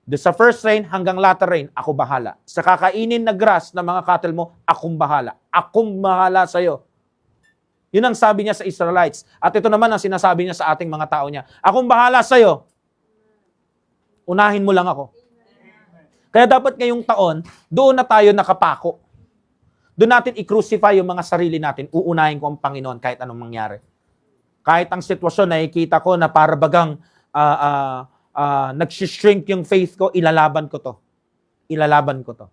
Doon sa first rain hanggang latter rain, ako bahala. Sa kakainin na grass ng mga cattle mo, akong bahala. Akong bahala sa'yo. Yun ang sabi niya sa Israelites. At ito naman ang sinasabi niya sa ating mga tao niya. Akong bahala sa'yo. Unahin mo lang ako. Kaya dapat ngayong taon, doon na tayo nakapako. Doon natin i-crucify yung mga sarili natin. Uunahin ko ang Panginoon kahit anong mangyari. Kahit ang sitwasyon, nakikita ko na para bagang nagsishrink yung faith ko, ilalaban ko to. Ilalaban ko to.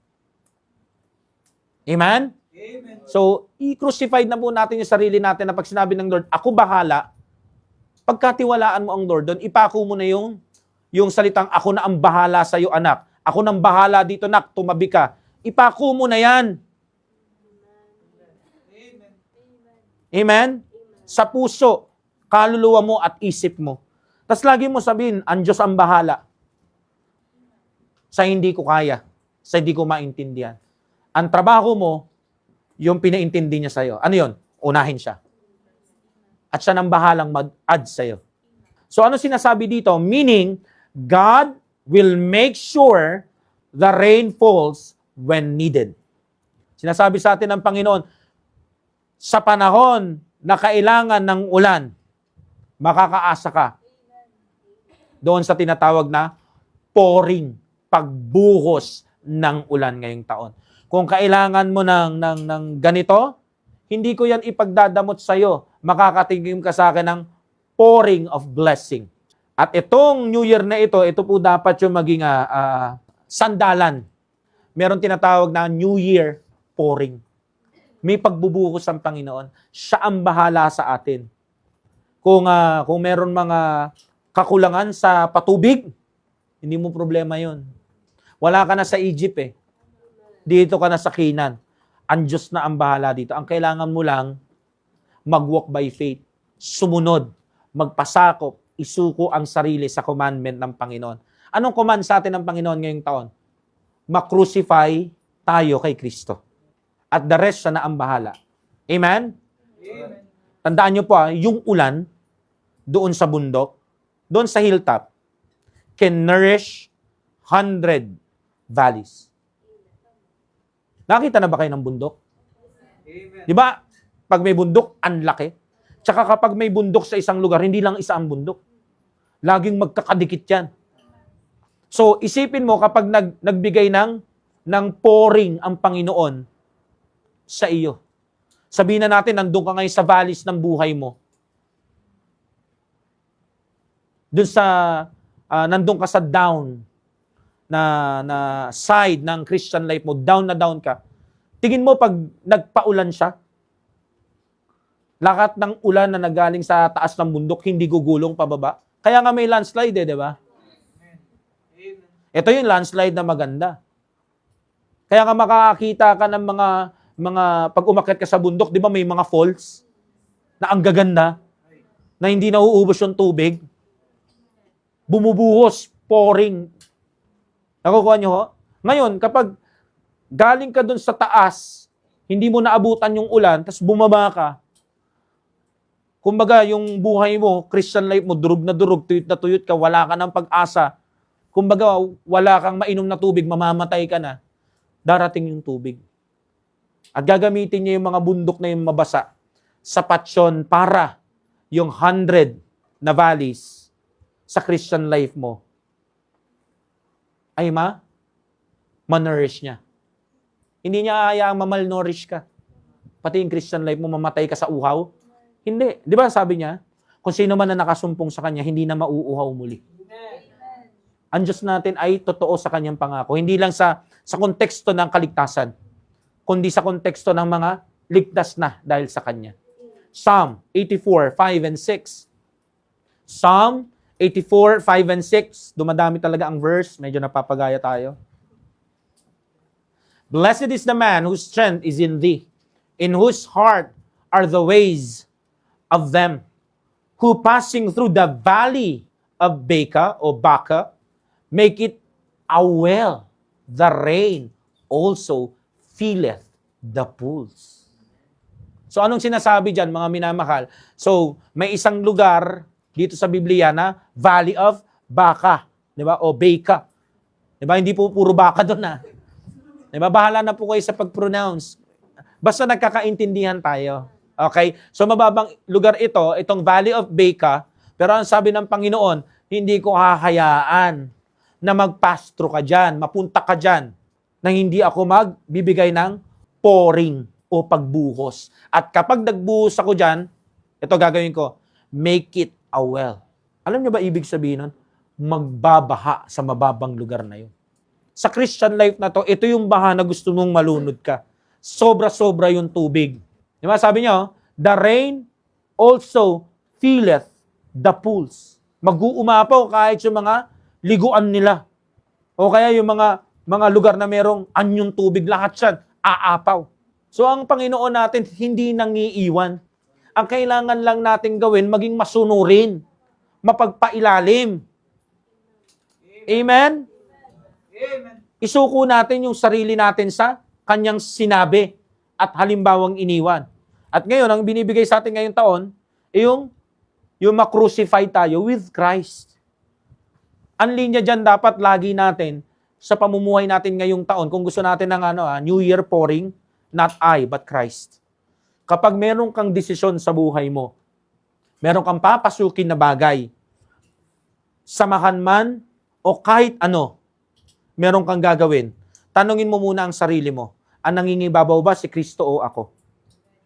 Amen? Amen. So, i-crucify na po natin yung sarili natin na pag sinabi ng Lord, ako bahala, pagkatiwalaan mo ang Lord, doon ipako mo na yung salitang, ako na ang bahala sa iyo, anak. Ako nang bahala dito, nak, tumabi ka. Ipako mo na yan. Amen. Amen? Sa puso, kaluluwa mo at isip mo. Tapos lagi mo sabihin, ang Diyos ang bahala. Sa hindi ko kaya. Sa hindi ko maintindihan. Ang trabaho mo, yung pinaintindi niya sa'yo. Ano yun? Unahin siya. At siya nang bahalang mag-add sa'yo. So ano sinasabi dito? Meaning, God will make sure the rain falls when needed. Sinasabi sa atin ng Panginoon, sa panahon na kailangan ng ulan, makakaasa ka doon sa tinatawag na pouring, pagbuhos ng ulan ngayong taon. Kung kailangan mo ng ganito, hindi ko yan ipagdadamot sa iyo. Makakatingin ka sa akin ng pouring of blessing. At itong New Year na ito po dapat yung maging sandalan. Meron tinatawag na New Year pouring. May pagbubuhos ang Panginoon. Siya ang bahala sa atin. Kung meron mga kakulangan sa patubig, hindi mo problema yun. Wala ka na sa Egypt eh. Dito ka na sa Canaan. Ang Diyos na ang bahala dito. Ang kailangan mo lang, mag-walk by faith. Sumunod. Magpasakop. Isuko ang sarili sa commandment ng Panginoon. Anong command sa atin ng Panginoon ngayong taon? Ma-crucify tayo kay Kristo. At the rest, siya na ang bahala. Amen? Amen. Tandaan nyo po, yung ulan, doon sa bundok, doon sa hilltop, can nourish 100 valleys. Nakita na ba kayo ng bundok? Amen. Di ba? Pag may bundok, ang laki. Tsaka kapag may bundok sa isang lugar, hindi lang isa ang bundok. Laging magkakadikit yan. So, isipin mo kapag nagbigay ng pouring ang Panginoon sa iyo. Sabihin na natin, nandun ka ngayon sa valleys ng buhay mo. Nandun ka sa down na side ng Christian life mo, down na down ka. Tingin mo pag nagpaulan siya, lakat ng ulan na nagaling sa taas ng bundok, hindi gugulong pababa. Kaya nga may landslide di ba? Amen. Ito yung landslide na maganda. Kaya nga makakita ka ng mga pag umakyat ka sa bundok, di ba may mga falls na ang gaganda, na hindi nauubos yung tubig, bumubuhos, pouring. Nakukuha nyo ho? Ngayon, kapag galing ka dun sa taas, hindi mo naabutan yung ulan, tapos bumaba ka, kumbaga, yung buhay mo, Christian life mo, durug na durug, tuyot na tuyot ka, wala ka ng pag-asa. Kumbaga, wala kang mainom na tubig, mamamatay ka na. Darating yung tubig. At gagamitin niya yung mga bundok na yung mabasa. Sapat yun para yung 100 na valleys sa Christian life mo ay ma-nourish niya. Hindi niya hayaang ma-malnourish ka. Pati yung Christian life mo, mamatay ka sa uhaw. Hindi. Di ba sabi niya, kung sino man na nakasumpong sa Kanya, hindi na mauuhaw muli. Ang Diyos natin ay totoo sa Kanyang pangako. Hindi lang sa konteksto ng kaligtasan, kundi sa konteksto ng mga ligtas na dahil sa Kanya. Psalm 84, 5 and 6. Psalm 84, 5 and 6. Dumadami talaga ang verse. Medyo napapagaya tayo. Blessed is the man whose strength is in thee, in whose heart are the ways of them who passing through the valley of Baca, make it a well. The rain also filleth the pools. So anong sinasabi dyan, mga minamahal? So may isang lugar dito sa Biblia na Valley of Baca, di ba? O Baca. Di ba? Hindi po puro baka doon na. Di ba? Bahala na po kayo sa pag-pronounce. Basta nagkakaintindihan tayo. Okay? So mababang lugar ito, itong Valley of Baca, pero ang sabi ng Panginoon, hindi ko hahayaan na mag-pass through ka dyan, mapunta ka dyan, na hindi ako magbibigay ng pouring o pagbuhos. At kapag nagbuhos ako dyan, ito gagawin ko, make it a well. Alam niyo ba ibig sabihin nun? Magbabaha sa mababang lugar na yun. Sa Christian life na to, ito yung baha na gusto mong malunod ka. Sobra-sobra yung tubig. Di ba? Sabi niya, the rain also filleth the pools. Mag-uumapaw kahit yung mga liguan nila. O kaya yung mga lugar na merong anyong tubig, lahat yan, aapaw. So ang Panginoon natin, hindi nangiiwan. Ang kailangan lang natin gawin, maging masunurin, mapagpailalim. Amen? Amen. Isuko natin yung sarili natin sa kanyang sinabi at halimbawang iniwan. At ngayon, ang binibigay sa atin ngayong taon, yung ma-crucify tayo with Christ. Ang linya dyan dapat lagi natin sa pamumuhay natin ngayong taon, kung gusto natin ng New Year pouring, not I, but Christ. Kapag meron kang desisyon sa buhay mo, meron kang papasukin na bagay, samahan man o kahit ano, meron kang gagawin, tanungin mo muna ang sarili mo, ang nangingibabaw ba si Kristo o ako?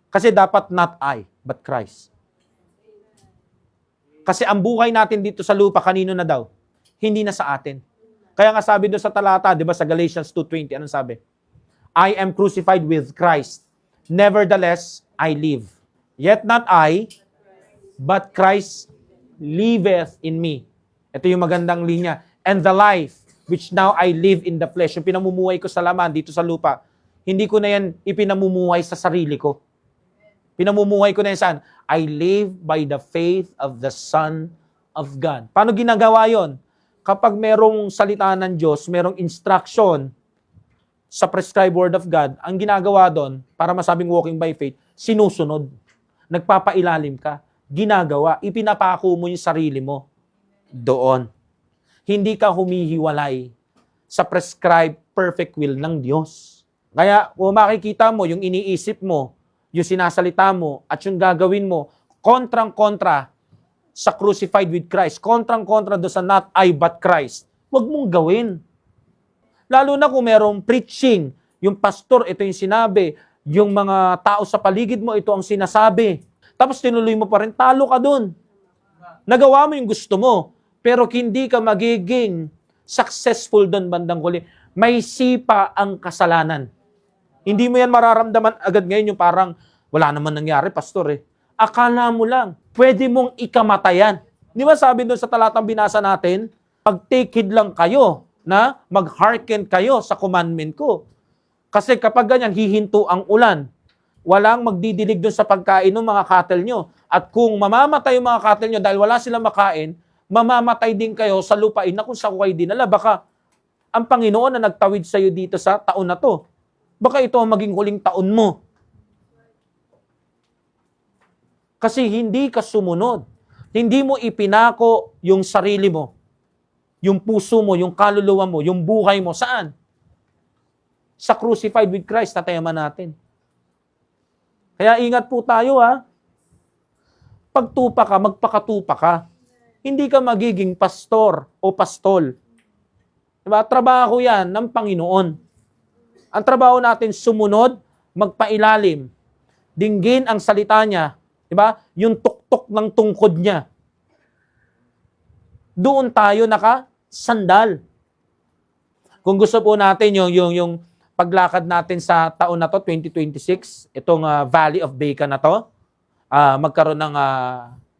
Kasi dapat not I, but Christ. Kasi ang buhay natin dito sa lupa, kanino na daw? Hindi na sa atin. Kaya nga sabi doon sa talata, di ba sa Galatians 2:20, anong sabi? I am crucified with Christ. Nevertheless, I live. Yet not I, but Christ liveth in me. Ito yung magandang linya. And the life which now I live in the flesh, yung pinamumuhay ko sa laman dito sa lupa, hindi ko na yan ipinamumuhay sa sarili ko. Pinamumuhay ko na yan saan? I live by the faith of the Son of God. Paano ginagawa yon? Kapag merong salita ng Diyos, merong instruction sa prescribed word of God, ang ginagawa doon, para masabing walking by faith, sinusunod. Nagpapailalim ka. Ginagawa. Ipinapako mo yung sarili mo doon. Hindi ka humihiwalay sa prescribed perfect will ng Diyos. Kaya kung makikita mo yung iniisip mo, yung sinasalita mo, at yung gagawin mo, kontrang-kontra sa crucified with Christ, kontrang-kontra do sa not I but Christ, huwag mong gawin. Lalo na kung merong preaching, yung pastor, ito yung sinabi, yung mga tao sa paligid mo, ito ang sinasabi. Tapos tinuloy mo pa rin, talo ka dun. Nagawa mo yung gusto mo, pero hindi ka magiging successful doon bandang huli. May sipa ang kasalanan. Hindi mo yan mararamdaman agad ngayon yung parang wala naman nangyari, pastor eh. Akala mo lang, pwede mong ikamatayan. Di ba sabi doon sa talatang binasa natin, pag-take heed lang kayo na mag-hearken kayo sa commandment ko. Kasi kapag ganyan, hihinto ang ulan. Walang magdidilig doon sa pagkain ng mga cattle nyo. At kung mamamatay yung mga cattle nyo dahil wala silang makain, mamamatay din kayo sa lupain na kung sa kayo dinala. Baka ang Panginoon na nagtawid sa iyo dito sa taon na to, baka ito ang maging huling taon mo. Kasi hindi ka sumunod. Hindi mo ipinako yung sarili mo, yung puso mo, yung kaluluwa mo, yung buhay mo. Saan? Sa crucified with Christ na tema natin. Kaya ingat po tayo ha. Pagtupa ka, magpakatupa ka. Hindi ka magiging pastor o pastol. Diba? Trabaho yan ng Panginoon. Ang trabaho natin sumunod, magpailalim, dinggin ang salita niya, diba? Yung tuktok ng tungkod niya. Doon tayo nakasandal. Kung gusto po natin yung paglakad natin sa taon na to, 2026, itong Valley of Baca na to, magkaroon ng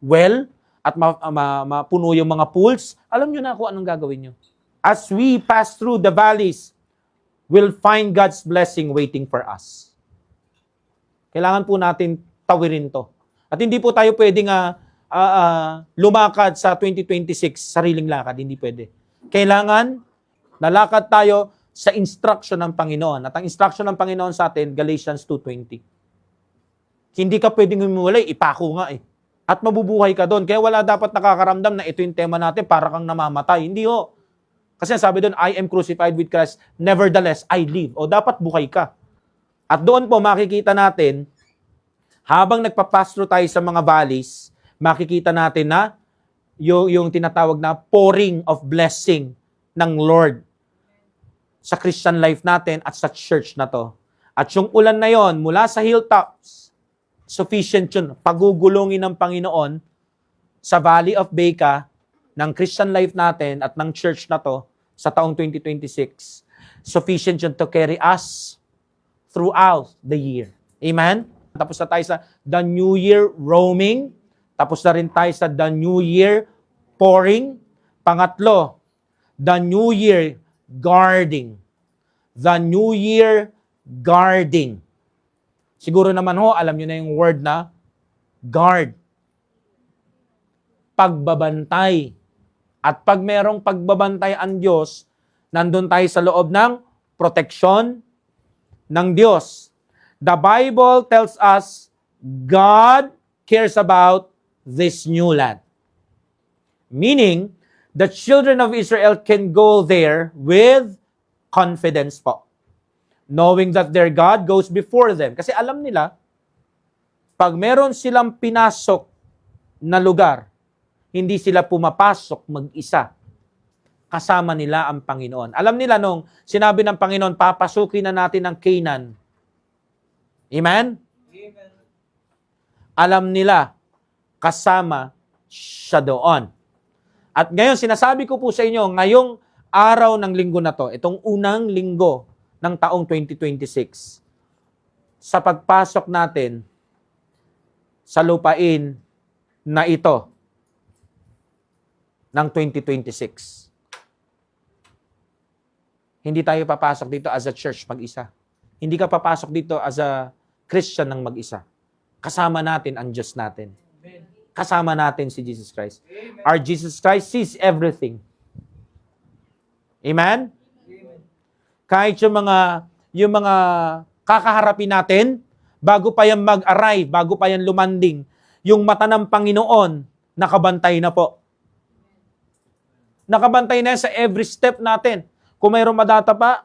well at mapuno yung mga pools, alam nyo na kung anong gagawin nyo. As we pass through the valleys, we'll find God's blessing waiting for us. Kailangan po natin tawirin to. At hindi po tayo pwedeng lumakad sa 2026 sariling lakad. Hindi pwede. Kailangan nalakad tayo sa instruction ng Panginoon. At ang instruction ng Panginoon sa atin, Galatians 2:20. Hindi ka pwedeng humiwalay, ipako nga eh. At mabubuhay ka doon. Kaya wala dapat nakakaramdam na ito yung tema natin, para kang namamatay. Hindi ho. Kasi sabi doon, I am crucified with Christ, nevertheless, I live. O dapat buhay ka. At doon po makikita natin, habang nagpapass through tayo sa mga valleys, makikita natin na yung tinatawag na pouring of blessing ng Lord sa Christian life natin at sa church na to. At yung ulan na yon mula sa hilltops, sufficient yun. Pagugulungin ng Panginoon sa Valley of Baca, ng Christian life natin at ng church na to sa taong 2026, sufficient yun to carry us throughout the year. Amen? Tapos na tayo sa the New Year roaming. Tapos na rin tayo sa the New Year pouring. Pangatlo, the New Year guarding. The New Year guarding. Siguro naman alam nyo na yung word na guard. Pagbabantay. At pag merong pagbabantay ang Diyos, nandun tayo sa loob ng proteksyon ng Diyos. The Bible tells us God cares about this new land. Meaning, the children of Israel can go there with confidence po. Knowing that their God goes before them. Kasi alam nila, pag meron silang pinasok na lugar, hindi sila pumapasok mag-isa. Kasama nila ang Panginoon. Alam nila nung sinabi ng Panginoon, papasukin na natin ang Canaan. Amen? Amen. Alam nila, kasama siya doon. At ngayon, sinasabi ko po sa inyo, ngayong araw ng linggo na to, itong unang linggo ng taong 2026, sa pagpasok natin sa lupain na ito ng 2026. Hindi tayo papasok dito as a church mag-isa. Hindi ka papasok dito as a Christian ng mag-isa. Kasama natin ang Diyos natin. Amen. Kasama natin si Jesus Christ. Amen. Our Jesus Christ sees everything. Amen? Amen. Kahit yung mga kakaharapin natin, bago pa yan mag-arrive, bago pa yan lumanding, yung mata ng Panginoon, nakabantay na po. Nakabantay na yan sa every step natin. Kung mayroong madadapa,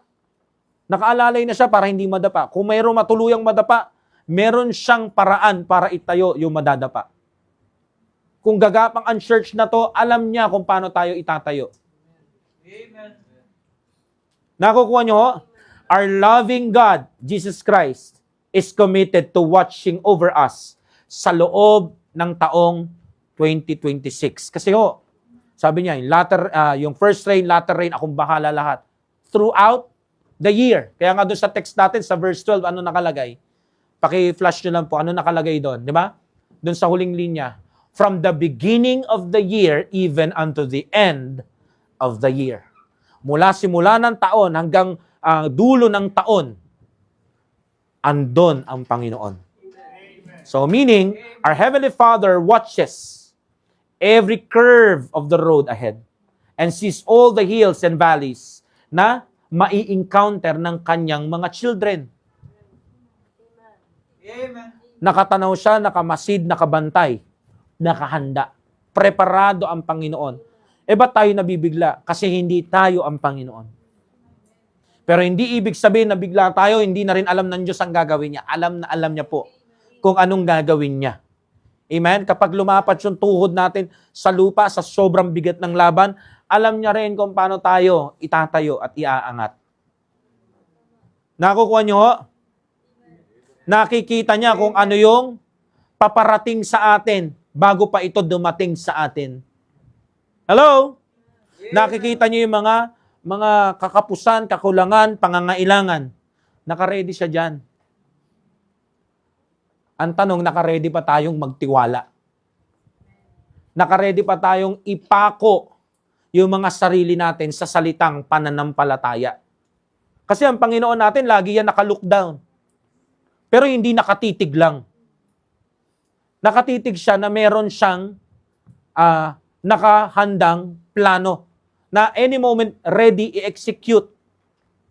nakaalalay na siya para hindi madapa. Kung mayroong matuluyang madapa, meron siyang paraan para itayo yung madadapa. Kung gagapang ang church na to, alam niya kung paano tayo itatayo. Amen. Nakukuha nyo ho? Our loving God, Jesus Christ, is committed to watching over us sa loob ng taong 2026. Kasi sabi niya, yung first rain, latter rain, akong bahala lahat. Throughout the year. Kaya nga doon sa text natin, sa verse 12, ano nakalagay? Paki-flash nyo lang po, ano nakalagay doon? Di ba? Doon sa huling linya. From the beginning of the year, even unto the end of the year. Mula simula ng taon hanggang dulo ng taon, andon ang Panginoon. So meaning, our Heavenly Father watches every curve of the road ahead and sees all the hills and valleys na mai-encounter ng kanyang mga children. Amen. Nakatanaw siya, nakamasid, nakabantay, nakahanda. Preparado ang Panginoon. Ba't tayo nabibigla? Kasi hindi tayo ang Panginoon. Pero hindi ibig sabihin na bigla tayo, hindi na rin alam ng Diyos ang gagawin niya. Alam na alam niya po kung anong gagawin niya. Amen? Kapag lumapat yung tuhod natin sa lupa, sa sobrang bigat ng laban, alam niya rin kung paano tayo itatayo at iaangat. Nakukuha niyo ho? Nakikita niya kung ano yung paparating sa atin bago pa ito dumating sa atin. Hello? Nakikita niyo yung mga kakapusan, kakulangan, pangangailangan. Naka-ready siya dyan. Ang tanong, naka-ready pa tayong magtiwala? Naka-ready pa tayong ipako yung mga sarili natin sa salitang pananampalataya? Kasi ang Panginoon natin, lagi yan naka-look down. Pero hindi nakatitig lang. Nakatitig siya na meron siyang nakahandang plano na any moment ready i-execute,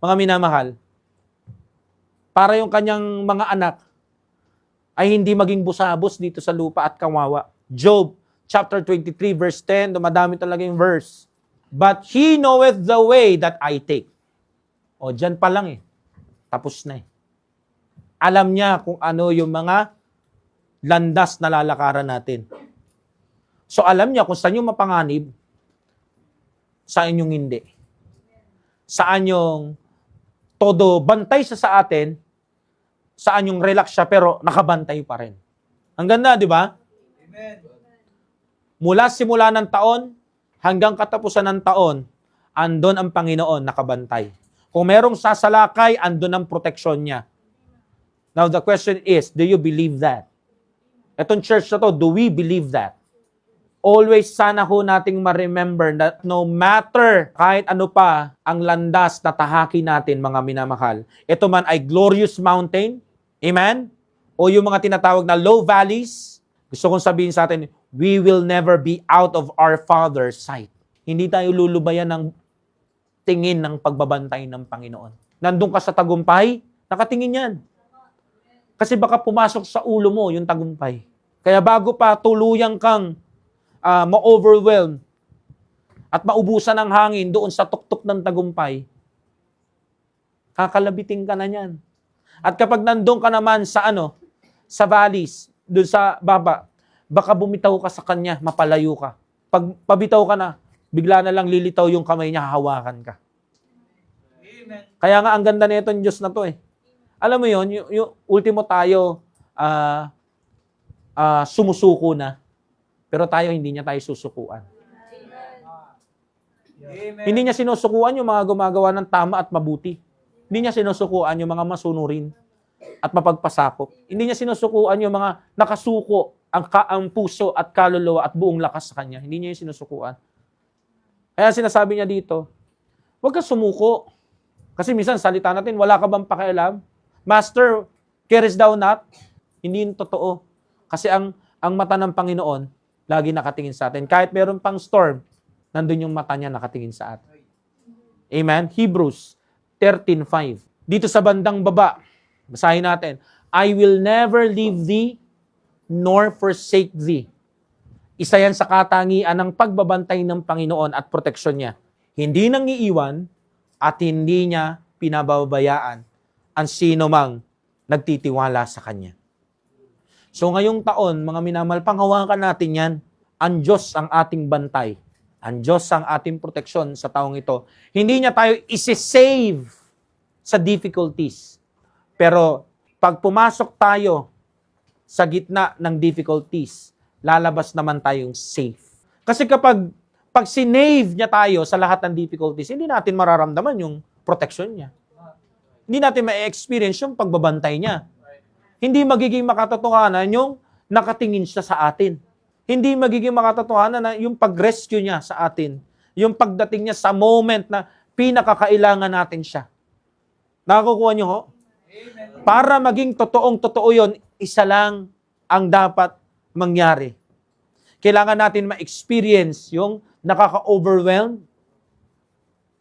mga minamahal, para yung kanyang mga anak ay hindi maging busabos dito sa lupa at kawawa. Job chapter 23 verse 10, dumadami talaga yung verse. But he knoweth the way that I take. O, dyan pa lang tapos na Alam niya kung ano yung mga landas na lalakaran natin. So alam niya kung saan yung mapanganib, saan yung hindi. Saan yung todo bantay siya sa atin, saan yung relax siya pero nakabantay pa rin. Ang ganda, di ba? Amen. Mula simula ng taon hanggang katapusan ng taon, andon ang Panginoon nakabantay. Kung merong sasalakay, andon ang proteksyon niya. Now the question is, do you believe that? Etong church na to, do we believe that? Always sana ho nating ma-remember that no matter kahit ano pa ang landas na tahaki natin, mga minamahal, ito man ay glorious mountain, amen? O yung mga tinatawag na low valleys, gusto kong sabihin sa atin, we will never be out of our Father's sight. Hindi tayo lulubayan ng tingin ng pagbabantay ng Panginoon. Nandun ka sa tagumpay, nakatingin yan. Kasi baka pumasok sa ulo mo yung tagumpay. Kaya bago pa tuluyang kang ma-overwhelm at maubusan ng hangin doon sa tuktok ng tagumpay, kakalabitin ka na niyan. At kapag nandun ka naman sa sa valleys, doon sa baba, baka bumitaw ka sa kanya, mapalayo ka. Pag pabitaw ka na, bigla na lang lilitaw yung kamay niya, hahawakan ka. Amen. Kaya nga ang ganda nito ng Diyos na to eh. Alam mo yun, yung ultimo tayo sumusuko na. Pero tayo, hindi niya tayo susukuan. Amen. Hindi niya sinusukuan yung mga gumagawa ng tama at mabuti. Hindi niya sinusukuan yung mga masunurin at mapagpasakop. Hindi niya sinusukuan yung mga nakasuko ang puso at kaluluwa at buong lakas sa kanya. Hindi niya yung sinusukuan. Kaya sinasabi niya dito, huwag ka sumuko. Kasi minsan salita natin, wala ka bang pakialam? Master, carest thou not? Hindi yun totoo. Kasi ang mata ng Panginoon, lagi nakatingin sa atin. Kahit meron pang storm, nandun yung mata niya nakatingin sa atin. Amen? Hebrews 13:5. Dito sa bandang baba, basahin natin, I will never leave thee, nor forsake thee. Isa yan sa katangian ng pagbabantay ng Panginoon at proteksyon niya. Hindi nang iiwan at hindi niya pinababayaan ang sino mang nagtitiwala sa Kanya. So ngayong taon, mga minamahal, panghawakan natin yan. Ang Diyos ang ating bantay. Ang Diyos ang ating proteksyon sa taong ito. Hindi niya tayo isi-save sa difficulties. Pero pag pumasok tayo sa gitna ng difficulties, lalabas naman tayong safe. Kasi pag sinave niya tayo sa lahat ng difficulties, hindi natin mararamdaman yung protection niya. Hindi natin ma-experience yung pagbabantay niya. Hindi magiging makatotohanan yung nakatingin siya sa atin. Hindi magiging makatotohanan na yung pag-rescue niya sa atin. Yung pagdating niya sa moment na pinakakailangan natin siya. Nakakukuha niyo ho? Amen. Para maging totoong-totoo yun, isa lang ang dapat mangyari. Kailangan natin ma-experience yung nakaka-overwhelm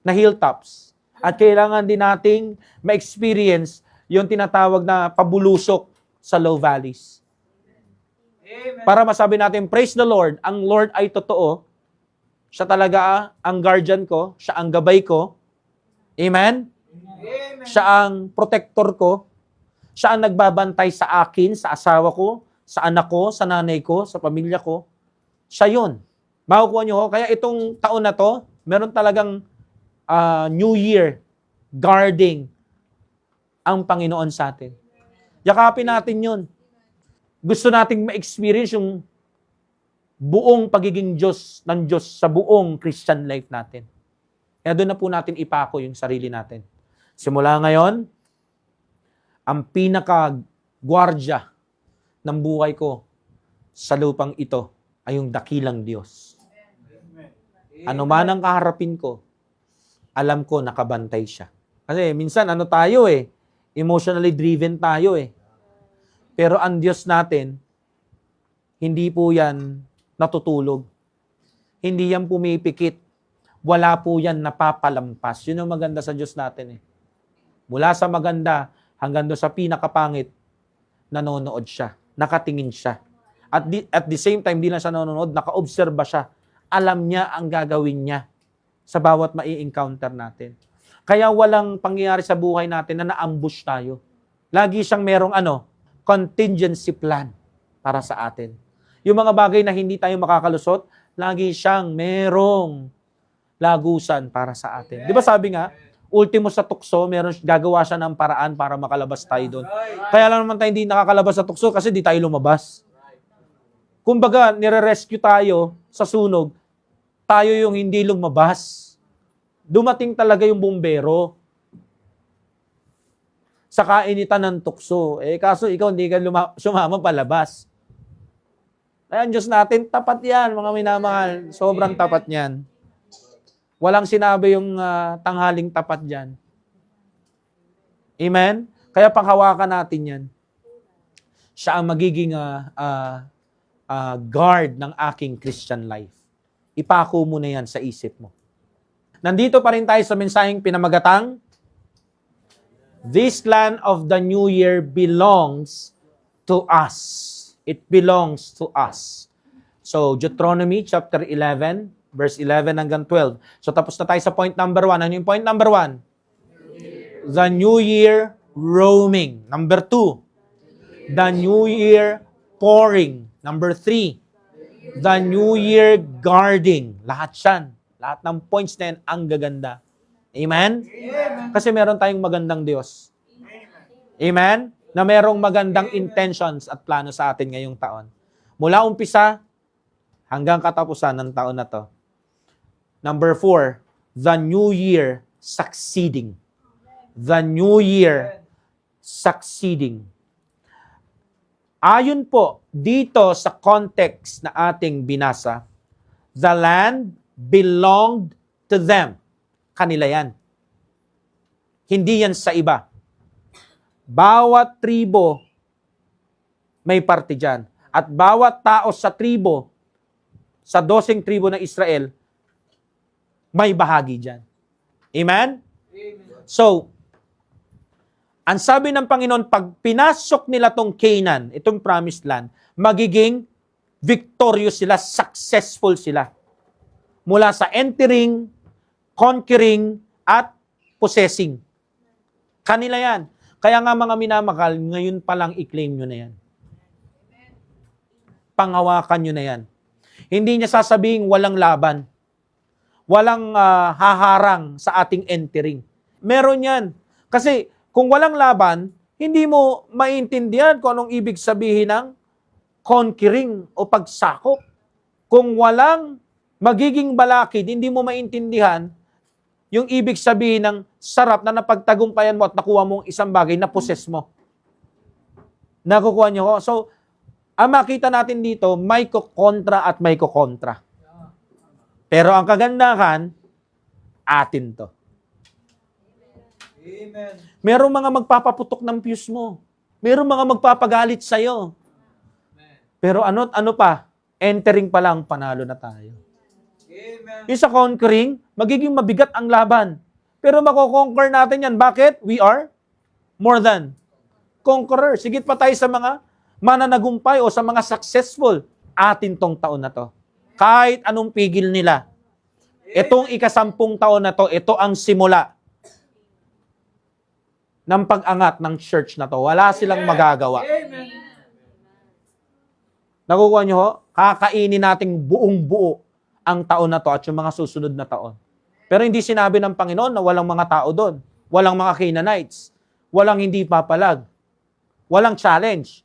na hilltops. At kailangan din nating ma-experience yung tinatawag na pabulusok sa low valleys. Amen. Para masabi natin, praise the Lord, ang Lord ay totoo. Siya talaga ang guardian ko, siya ang gabay ko. Amen? Amen. Siya ang protector ko. Siya ang nagbabantay sa akin, sa asawa ko, sa anak ko, sa nanay ko, sa pamilya ko. Siya yun. Makukuha nyo ho. Kaya itong taon na to, meron talagang New Year guarding ang Panginoon sa atin. Yakapin natin yun. Gusto nating ma-experience yung buong pagiging Diyos ng Diyos sa buong Christian life natin. Kaya doon na po natin ipako yung sarili natin. Simula ngayon, ang pinaka-gwardya ng buhay ko sa lupang ito ay yung dakilang Diyos. Ano man ang kaharapin ko, alam ko nakabantay siya. Kasi minsan tayo emotionally driven tayo Pero ang Diyos natin, hindi po yan natutulog. Hindi yan pumipikit. Wala po yan napapalampas. Yun ang maganda sa Diyos natin Mula sa maganda hanggang doon sa pinakapangit, nanonood siya. Nakatingin siya. At the same time, di lang siya nanonood, naka-obserba siya. Alam niya ang gagawin niya sa bawat mai-encounter natin. Kaya walang pangyayari sa buhay natin na na-ambush tayo. Lagi siyang merong contingency plan para sa atin. Yung mga bagay na hindi tayo makakalusot, lagi siyang merong lagusan para sa atin. Di ba sabi nga, ultimo sa tukso, gagawa siya ng paraan para makalabas tayo doon. Kaya lang naman tayo hindi nakakalabas sa tukso kasi di tayo lumabas. Kumbaga, nire-rescue tayo sa sunog, tayo yung hindi lumabas. Dumating talaga yung bumbero sa kainitan ng tukso. Kaso ikaw hindi ka sumama palabas. Ay, ang Diyos natin, tapat yan, mga minamahal. Sobrang tapat yan. Walang sinabi yung tanghaling tapat dyan. Amen? Kaya panghawakan natin yan. Siya ang magiging guard ng aking Christian life. Ipako mo na yan sa isip mo. Nandito pa rin tayo sa mensaheng pinamagatang, this land of the new year belongs to us. It belongs to us. So, Deuteronomy chapter 11, verse 11 hanggang 12. So, tapos na tayo sa point number 1. Ano yung point number 1? The New Year roaming. Number 2, the New Year pouring. Number 3, the New Year guarding. Lahat yan. Lahat ng points na yan, ang gaganda. Amen? Kasi meron tayong magandang Diyos. Amen? Na merong magandang intentions at plano sa atin ngayong taon. Mula umpisa hanggang katapusan ng taon na to. Number 4, the New Year succeeding. The New Year succeeding. Ayon po dito sa context na ating binasa, the land belonged to them. Kanila yan. Hindi yan sa iba. Bawat tribo may parte dyan. At bawat tao sa tribo, sa 12 tribo ng Israel, may bahagi dyan. Amen? So, ang sabi ng Panginoon, pag pinasok nila tong Canaan, itong promised land, magiging victorious sila, successful sila. Mula sa entering, conquering, at possessing. Kanila yan. Kaya nga mga minamakal, ngayon pa lang i-claim nyo na yan. Panghawakan nyo na yan. Hindi niya sasabing walang laban. Walang haharang sa ating entering. Meron yan. Kasi kung walang laban, hindi mo maintindihan kung anong ibig sabihin ng conquering o pagsakop. Kung walang magiging balakid, hindi mo maintindihan yung ibig sabihin ng sarap na napagtagumpayan mo at nakuha mong isang bagay na possess mo. Nakukuha niyo ko? So, ang makita natin dito, may kukontra at may kukontra. Pero ang kagandahan, atin to. Amen. Merong mga magpapaputok ng fuse mo. Merong mga magpapagalit sa'yo. Pero ano pa? Entering pa lang, panalo na tayo. Amen. Yung sa conquering, magiging mabigat ang laban. Pero mako-conquer natin yan. Bakit? We are more than conqueror. Sigit pa tayo sa mga mananagumpay o sa mga successful. Atin tong taon na to. Kahit anong pigil nila. Itong ika-10 taon na to, ito ang simula ng pag-angat ng church na to. Wala silang magagawa. Amen. Nakukuha nyo ho? Kakainin nating buong buo ang taon na to at yung mga susunod na taon. Pero hindi sinabi ng Panginoon na walang mga tao doon. Walang mga Canaanites. Walang hindi papalag. Walang challenge.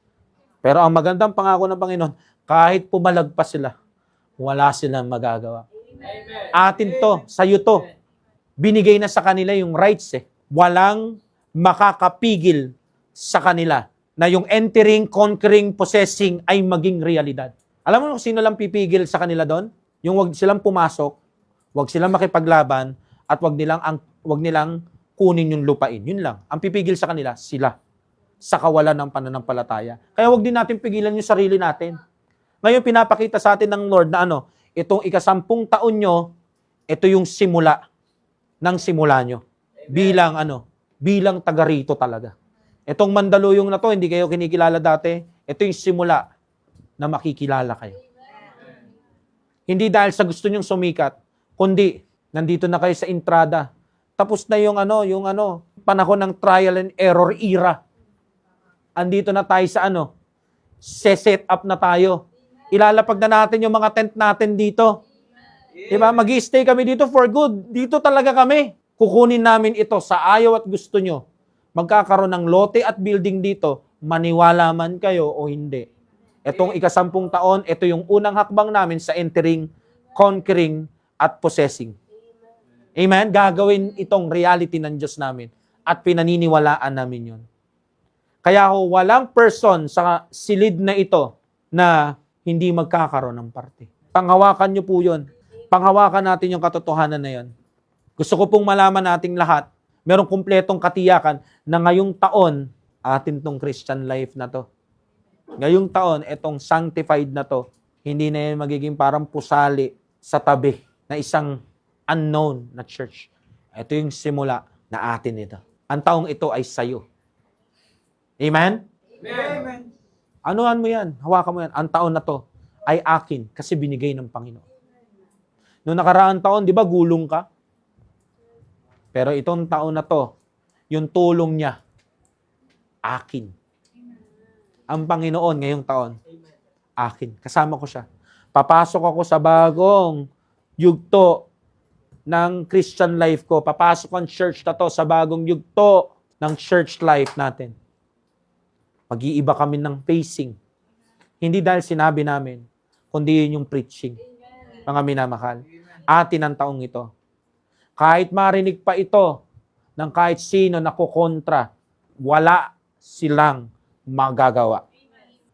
Pero ang magandang pangako ng Panginoon, kahit pumalag pa sila, wala silang magagawa. Amen. Atin to, sa'yo to. Binigay na sa kanila yung rights eh. Walang makakapigil sa kanila na yung entering, conquering, possessing ay maging realidad. Alam mo kung sino lang pipigil sa kanila doon? Yung wag silang pumasok, wag silang makipaglaban, at wag nilang kunin yung lupain. Yun lang. Ang pipigil sa kanila, sila. Sa kawalan ng pananampalataya. Kaya wag din natin pigilan yung sarili natin. Ngayon, pinapakita sa atin ng Lord na itong ika-10 taon nyo, ito yung simula ng simula nyo. Bilang taga rito talaga. Itong Mandaluyong na to, hindi kayo kinikilala dati. Ito yung simula na makikilala kayo. Hindi dahil sa gusto nyong sumikat, kundi nandito na kayo sa entrada. Tapos na yung panahon ng trial and error era. Andito na tayo sa set up na tayo. Ilalapag na natin yung mga tent natin dito. Diba? Mag-i-stay kami dito for good. Dito talaga kami. Kukunin namin ito sa ayaw at gusto nyo. Magkakaroon ng lote at building dito, maniwala man kayo o hindi. Itong ika-10 taon, ito yung unang hakbang namin sa entering, conquering, at possessing. Amen? Gagawin itong reality ng Diyos namin at pinaniniwalaan namin yun. Kaya walang person sa silid na ito na hindi magkakaroon ng parte. Panghawakan nyo po yun. Panghawakan natin yung katotohanan na yun. Gusto ko pong malaman nating lahat, merong kumpletong katiyakan na ngayong taon, atin tong Christian life na to. Ngayong taon, itong sanctified na to, hindi na yan magiging parang pusali sa tabi na isang unknown na church. Ito yung simula na atin ito. Ang taong ito ay sayo. Amen? Amen. Anuhan mo yan? Hawakan mo yan. Ang taon na to ay akin kasi binigay ng Panginoon. Noong nakaraang taon, di ba, gulong ka? Pero itong taon na to, yung tulong niya, akin. Ang Panginoon ngayong taon, akin. Kasama ko siya. Papasok ako sa bagong yugto ng Christian life ko. Papasok ang church na to sa bagong yugto ng church life natin. Mag-iiba kami ng pacing. Hindi dahil sinabi namin, kundi yun yung preaching. Mga minamahal. Atin ang taong ito. Kahit marinig pa ito ng kahit sino na kukontra, wala silang magagawa.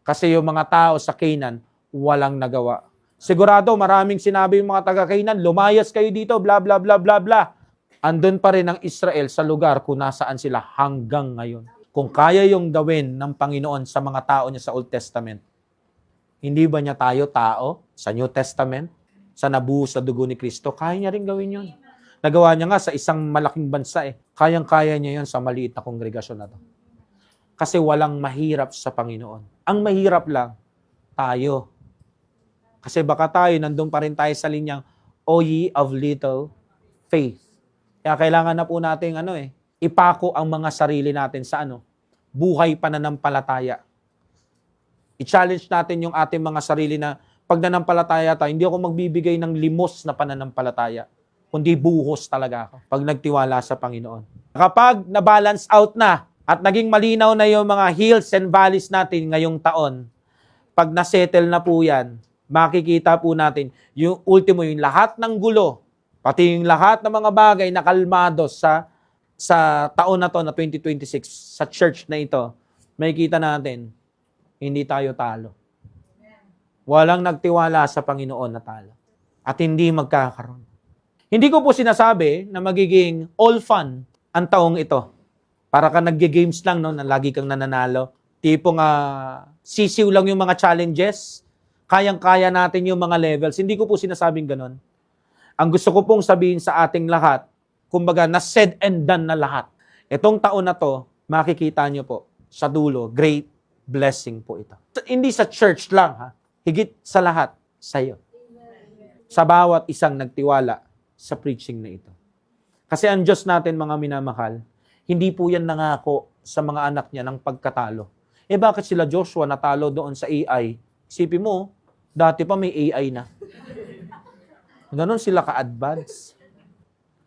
Kasi yung mga tao sa Canaan, walang nagawa. Sigurado, maraming sinabi yung mga taga-Canaan, lumayas kayo dito, bla bla bla bla bla. Andun pa rin ang Israel sa lugar kung nasaan sila hanggang ngayon. Kung kaya yung gawin ng Panginoon sa mga tao niya sa Old Testament, hindi ba niya tayo tao sa New Testament, sa nabuhos sa dugo ni Kristo? Kaya niya rin gawin yun. Nagawa niya nga sa isang malaking bansa eh. Kayang-kaya niya yun sa maliit na kongregasyon na to. Kasi walang mahirap sa Panginoon. Ang mahirap lang, tayo. Kasi baka tayo, nandun pa rin tayo sa linyang, O ye of little faith. Kaya kailangan na po natin ipako ang mga sarili natin sa buhay pananampalataya. I-challenge natin yung ating mga sarili na pag nanampalataya tayo, hindi ako magbibigay ng limos na pananampalataya, kundi buhos talaga ako pag nagtiwala sa Panginoon. Kapag na-balance out na at naging malinaw na yung mga hills and valleys natin ngayong taon, pag na-settle na po yan, makikita po natin yung ultimo, yung lahat ng gulo, pati yung lahat ng mga bagay na kalmado sa taon na to na 2026, sa church na ito, makikita natin, hindi tayo talo. Walang nagtiwala sa Panginoon na talo. At hindi magkakaroon. Hindi ko po sinasabi na magiging all fun ang taong ito. Para ka nagge-games lang, na lagi kang nananalo. Tipong sisiw lang yung mga challenges. Kayang-kaya natin yung mga levels. Hindi ko po sinasabing ganon. Ang gusto ko pong sabihin sa ating lahat, kumbaga, na said and done na lahat. Itong taon na to, makikita nyo po, sa dulo, great blessing po ito. Hindi sa church lang, higit sa lahat, sa'yo. Sa bawat isang nagtiwala sa preaching na ito. Kasi ang Diyos natin, mga minamahal, hindi po yan nangako sa mga anak niya ng pagkatalo. Bakit sila Joshua natalo doon sa AI? Isipin mo, dati pa may AI na. Ganon sila ka-advance.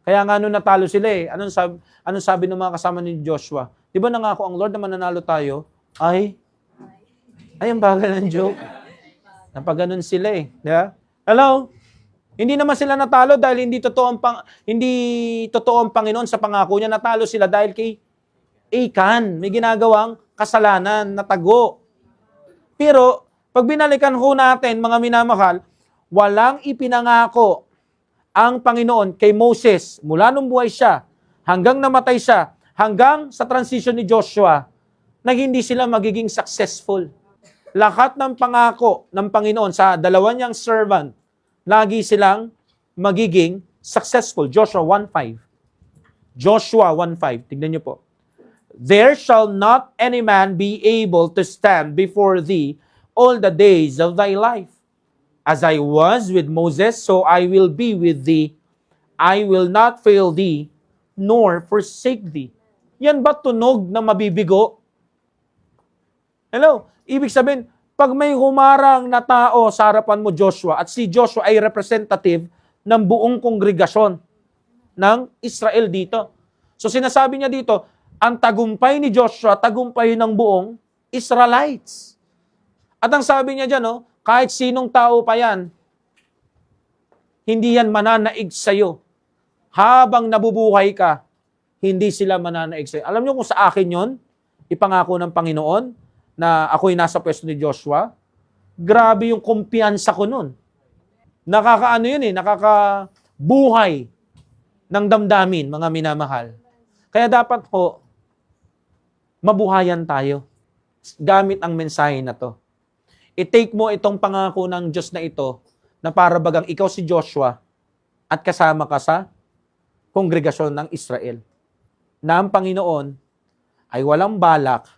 Kaya nga nung natalo sila anong sabi ng mga kasama ni Joshua? Di ba nangako ang Lord na mananalo tayo? Ay, ang bagal ng joke. Napaganon sila Di ba? Hello? Hindi naman sila natalo dahil hindi totoo ang Panginoon sa pangako niya. Natalo sila dahil kay Achan, may ginagawang kasalanan, natago. Pero, pag binalikan ho natin, mga minamahal, walang ipinangako ang Panginoon kay Moses mula nung buhay siya, hanggang namatay siya, hanggang sa transition ni Joshua, na hindi sila magiging successful. Lahat ng pangako ng Panginoon sa dalawa niyang servant, lagi silang magiging successful. Joshua 1:5. Joshua 1:5. Tignan niyo po. There shall not any man be able to stand before thee all the days of thy life. As I was with Moses, so I will be with thee. I will not fail thee, nor forsake thee. Yan ba tunog na mabibigo? Hello? Ibig sabihin, pag may humarang na tao sa harapan mo, Joshua, at si Joshua ay representative ng buong kongregasyon ng Israel dito. So sinasabi niya dito, ang tagumpay ni Joshua, tagumpay ng buong Israelites. At ang sabi niya dyan, no, kahit sinong tao pa yan, hindi yan mananaig sa'yo. Habang nabubuhay ka, hindi sila mananaig sa'yo. Alam niyo kung sa akin yon, ipangako ng Panginoon na ako'y nasa pwesto ni Joshua, grabe yung kumpiyansa ko nun. Nakakaano yun nakakabuhay ng damdamin, mga minamahal. Kaya dapat po, mabuhayan tayo gamit ang mensahe na to. I-take mo itong pangako ng Diyos na ito na para bagang ikaw si Joshua at kasama ka sa kongregasyon ng Israel. Na ang Panginoon ay walang balak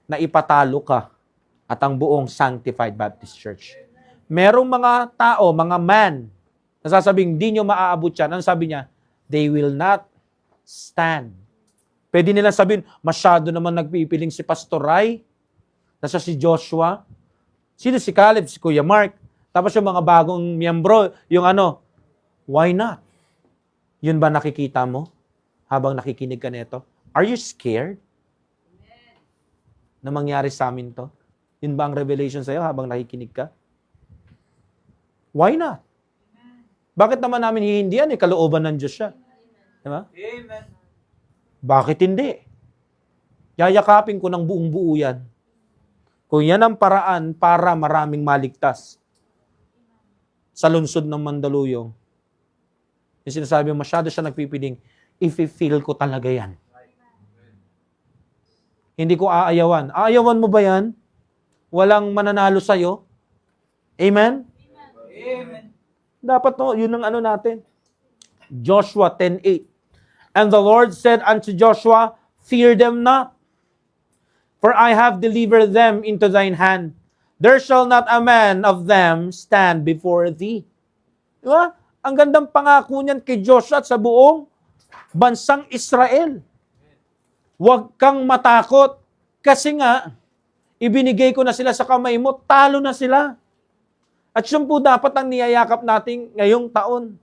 na ipatalo ka at ang buong Sanctified Baptist Church. Merong mga tao, mga man, na sasabing, di nyo maaabot yan. Ano sabi niya? They will not stand. Pwede nilang sabihin, masyado naman nagpipiling si Pastor Ray, nasa si Joshua, sino si Caleb, si Kuya Mark, tapos yung mga bagong miyembro, yung why not? Yun ba nakikita mo habang nakikinig ka nito? Are you scared na mangyari sa amin to? Yun ba ang revelation sa'yo habang nakikinig ka? Why not? Bakit naman namin hihindihan? Kalooban ng Diyos siya. Diba? Amen. Bakit hindi? Yayakapin ko ng buong buo yan. Kung yan ang paraan para maraming maligtas sa lungsod ng Mandaluyong, yung sinasabi mo, masyado siya nagpipiling, i-feel ko talaga yan. Hindi ko aayawan. Aayawan mo ba yan? Walang mananalo sa'yo? Amen? Amen. Dapat yun ang natin. Joshua 10:8. And the Lord said unto Joshua, fear them not, for I have delivered them into thine hand. There shall not a man of them stand before thee. Diba? Ang gandang pangako niyan kay Joshua at sa buong bansang Israel. Huwag kang matakot kasi nga, ibinigay ko na sila sa kamay mo, talo na sila. At yun po dapat ang niyayakap natin ngayong taon.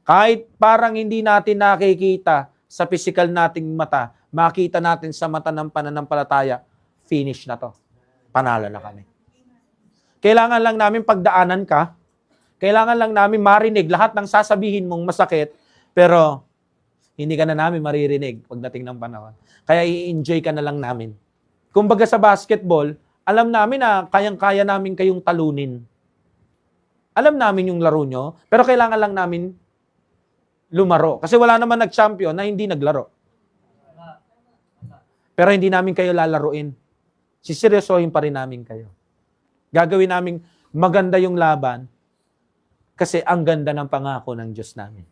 Kahit parang hindi natin nakikita sa physical nating mata, makita natin sa mata ng pananampalataya, finish na to. Panalo na kami. Kailangan lang namin pagdaanan ka, kailangan lang namin marinig lahat ng sasabihin mong masakit, pero hindi ka na namin maririnig pagdating ng panahon. Kaya i-enjoy ka na lang namin. Kumbaga sa basketball, alam namin na kayang-kaya namin kayong talunin. Alam namin yung laro nyo, pero kailangan lang namin lumaro. Kasi wala naman nag-champion na hindi naglaro. Pero hindi namin kayo lalaruin. Siseryosohin pa rin namin kayo. Gagawin namin maganda yung laban kasi ang ganda ng pangako ng Diyos namin.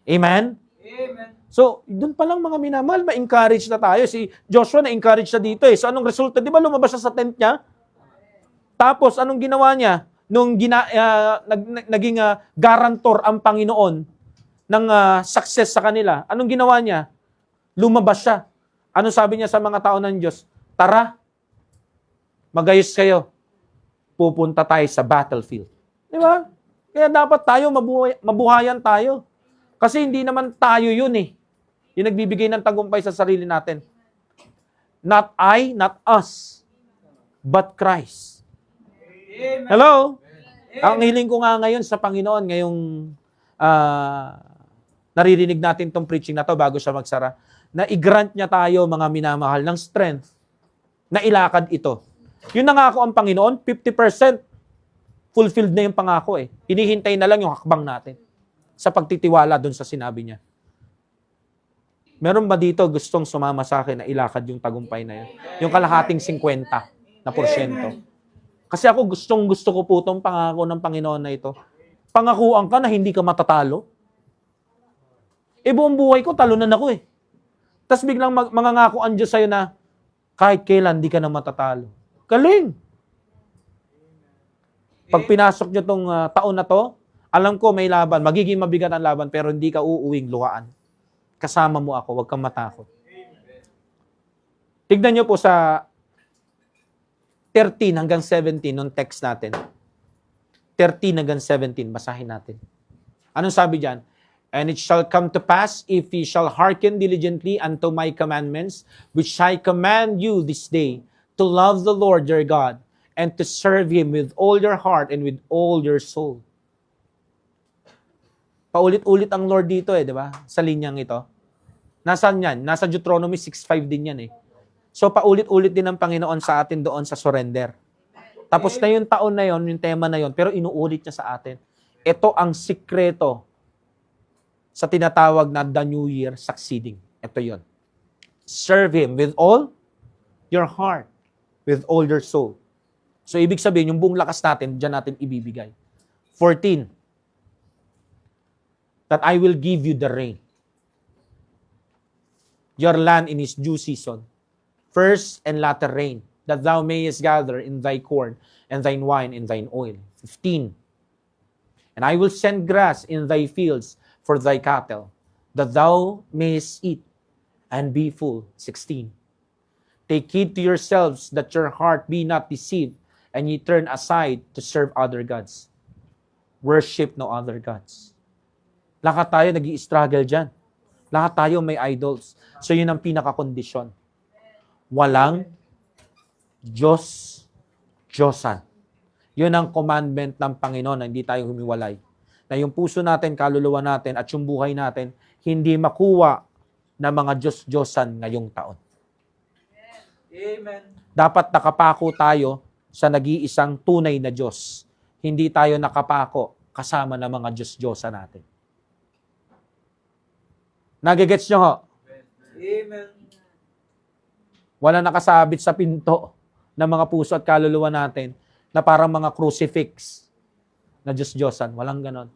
Amen? Amen. So, doon pa lang mga minamahal, ma-encourage na tayo. Si Joshua na-encourage na dito So, anong resulta? Di ba lumabas siya sa tent niya? Tapos, anong ginawa niya? Nung naging garantor ang Panginoon ng success sa kanila, anong ginawa niya? Lumabas siya. Ano sabi niya sa mga tao ng Diyos? Tara, magayos kayo. Pupunta tayo sa battlefield. Di ba? Kaya dapat tayo, mabuhayan tayo. Kasi hindi naman tayo yun yung nagbibigay ng tagumpay sa sarili natin. Not I, not us, but Christ. Amen. Hello? Ang hiling ko nga ngayon sa Panginoon, ngayong naririnig natin tong preaching na to bago siya magsara, na i-grant niya tayo, mga minamahal, ng strength na ilakad ito. Yung nangako ang Panginoon, 50% fulfilled na yung pangako Hinihintay na lang yung hakbang natin sa pagtitiwala doon sa sinabi niya. Meron ba dito gustong sumama sa akin na ilakad yung tagumpay na yun? Yung kalahating 50%. Kasi ako gusto ko po itong pangako ng Panginoon na ito. Pangakuan ka na hindi ka matatalo. Buong buhay ko, talunan ako Tapos biglang mangangako ang Diyos sa'yo na kahit kailan, di ka na matatalo. Galing! Pag pinasok nyo tong taon na to, alam ko may laban, magiging mabigat ang laban, pero hindi ka uuwing luhaan. Kasama mo ako, huwag kang matakot. Tignan nyo po sa 13 hanggang 17 nung text natin. 13 hanggang 17, basahin natin. Anong sabi dyan? And it shall come to pass, if ye shall hearken diligently unto my commandments, which I command you this day, to love the Lord your God, and to serve Him with all your heart and with all your soul. Paulit-ulit ang Lord dito di ba? Sa linyang ito. Nasaan yan? Nasa Deuteronomy 6:5 din yan So paulit-ulit din ng Panginoon sa atin doon sa surrender. Tapos na yung taon na yon, yung tema na yon, pero inuulit niya sa atin. Ito ang sikreto sa tinatawag na the New Year succeeding. Ito yon. Serve Him with all your heart, with all your soul. So ibig sabihin, yung buong lakas natin, dyan natin ibibigay. 14. That I will give you the rain. Your land in its due season. First and latter rain, that thou mayest gather in thy corn, and thine wine in thine oil. 15. And I will send grass in thy fields for thy cattle, that thou mayest eat and be full. 16. Take heed to yourselves that your heart be not deceived, and ye turn aside to serve other gods. Worship no other gods. Lahat tayo nag-i-struggle dyan. Lahat tayo may idols. So yun ang pinaka-kondisyon. Walang Diyosan. Yun ang commandment ng Panginoon na hindi tayo humiwalay. Na yung puso natin, kaluluwa natin, at yung buhay natin, hindi makuha ng mga Diyos-Diyosan ngayong taon. Amen. Dapat nakapako tayo sa nag-iisang tunay na Diyos. Hindi tayo nakapako kasama ng mga Diyos-Diyosan natin. Nagigets nyo ho? Amen. Wala nakasabit sa pinto ng mga puso at kaluluwa natin na parang mga crucifix na Diyos-Diyosan. Walang ganon.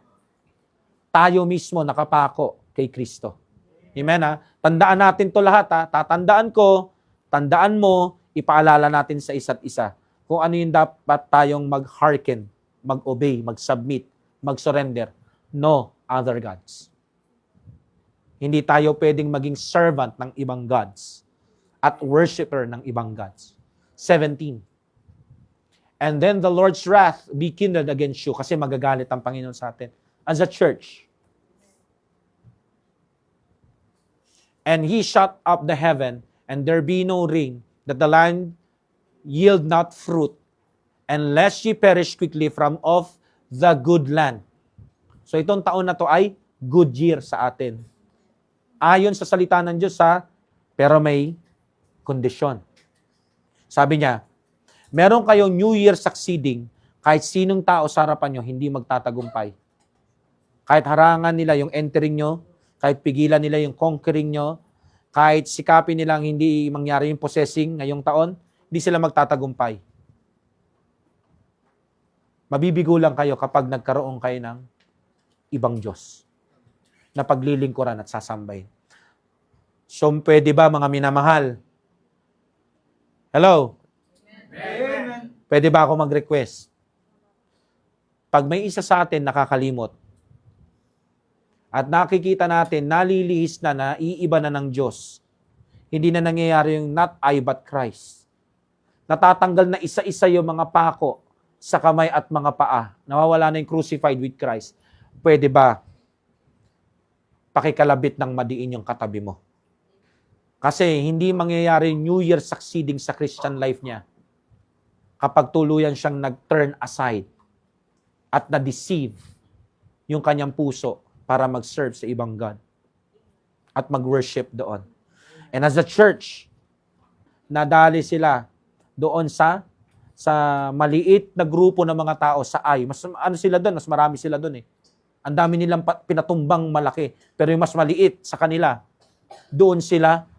Tayo mismo nakapako kay Kristo. Amen ha? Tandaan natin to lahat ha. Tatandaan ko, tandaan mo, ipaalala natin sa isa't isa kung ano yung dapat tayong mag-hearken, mag-obey, mag-submit, mag-surrender. No other gods. Hindi tayo pwedeng maging servant ng ibang gods at worshiper ng ibang gods. 17. And then the Lord's wrath be kindled against you kasi magagalit ang Panginoon sa atin as a church. And He shut up the heaven, and there be no rain, that the land yield not fruit, unless ye perish quickly from off the good land. So itong taon na to ay good year sa atin. Ayon sa salita ng Diyos pero may kondisyon. Sabi niya, meron kayong New Year succeeding, kahit sinong tao sa harapan nyo, hindi magtatagumpay. Kahit harangan nila yung entering nyo, kahit pigilan nila yung conquering nyo, kahit sikapin nilang hindi mangyari yung possessing ngayong taon, hindi sila magtatagumpay. Mabibigo lang kayo kapag nagkaroon kayo ng ibang Diyos na paglilingkuran at sasambahin. So, pwede ba mga minamahal? Hello? Amen. Pwede ba ako mag-request? Pag may isa sa atin nakakalimot, at nakikita natin, nalilihis na, naiiba na ng Diyos, hindi na nangyayari yung not I but Christ. Natatanggal na isa-isa yung mga pako sa kamay at mga paa. Nawawala na yung crucified with Christ. Pwede ba pakikalabit ng madiin yung katabi mo? Kasi hindi mangyayari New Year succeeding sa Christian life niya kapag tuluyan siyang nag-turn aside at na-deceive yung kanyang puso para mag-serve sa ibang God at mag-worship doon. And as a church, nadali sila doon sa maliit na grupo ng mga tao sa Mas ano sila doon? Mas marami sila doon eh. Ang dami nilang pinatumbang malaki. Pero yung mas maliit sa kanila, doon sila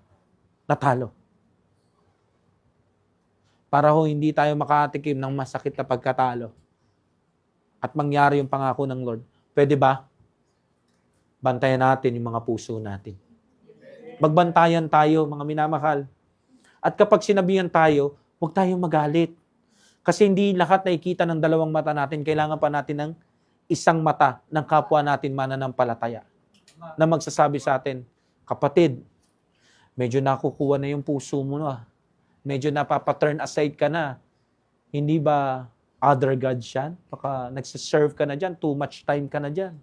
natalo. Para ho hindi tayo makatikim ng masakit na pagkatalo at mangyari yung pangako ng Lord. Pwede ba? Bantayan natin yung mga puso natin. Magbantayan tayo, mga minamahal. At kapag sinabihan tayo, huwag tayong magalit. Kasi hindi lahat nakikita ng dalawang mata natin. Kailangan pa natin ng isang mata ng kapwa natin mananampalataya na magsasabi sa atin, kapatid, medyo nakukuha na yung puso mo na. Medyo napapaturn aside ka na. Hindi ba other gods yan? Baka nagsiserve ka na dyan. Too much time ka na dyan.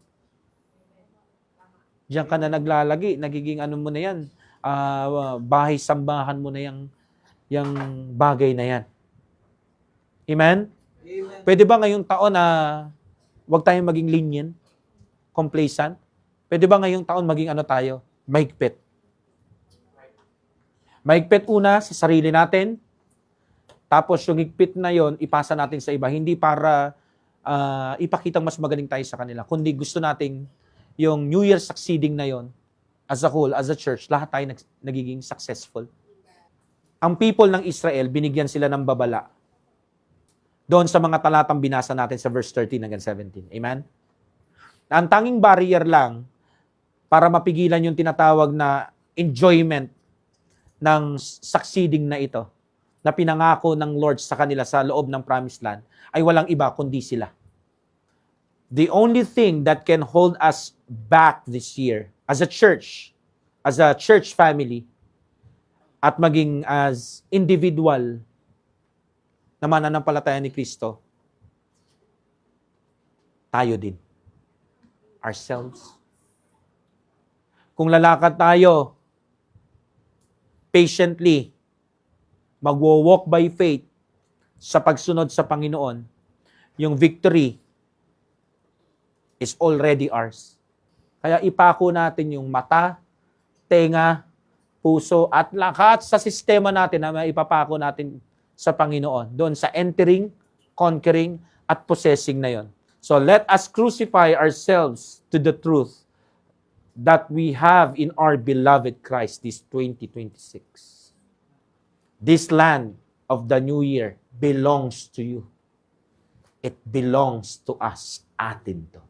Diyan ka na naglalagi. Nagiging ano mo na yan. Bahay-sambahan mo na yung bagay na yan. Amen? Amen. Pwede ba ngayong taon na huwag tayong maging lenient, complacent? Pwede ba ngayong taon maging ano tayo? Mahigpit. Mahigpit una sa sarili natin, tapos yung higpit na yon ipasa natin sa iba. Hindi para ipakitang mas magaling tayo sa kanila, kundi gusto nating yung New Year succeeding na yon as a whole, as a church, lahat tayo nagiging successful. Ang people ng Israel, binigyan sila ng babala doon sa mga talatang binasa natin sa verse 13 hanggang 17. Amen? Ang tanging barrier lang para mapigilan yung tinatawag na enjoyment ng succeeding na ito, na pinangako ng Lord sa kanila sa loob ng promised land, ay walang iba kundi sila. The only thing that can hold us back this year as a church family, at maging as individual na mananampalataya ni Kristo, tayo din. Ourselves. Kung lalakad tayo patiently, magwo-walk by faith sa pagsunod sa Panginoon, yung victory is already ours. Kaya ipako natin yung mata, tenga, puso, at lahat sa sistema natin na maipapako natin sa Panginoon, doon sa entering, conquering, at possessing na yon. So let us crucify ourselves to the truth that we have in our beloved Christ this 2026. This land of the new year belongs to you. It belongs to us. Atin to.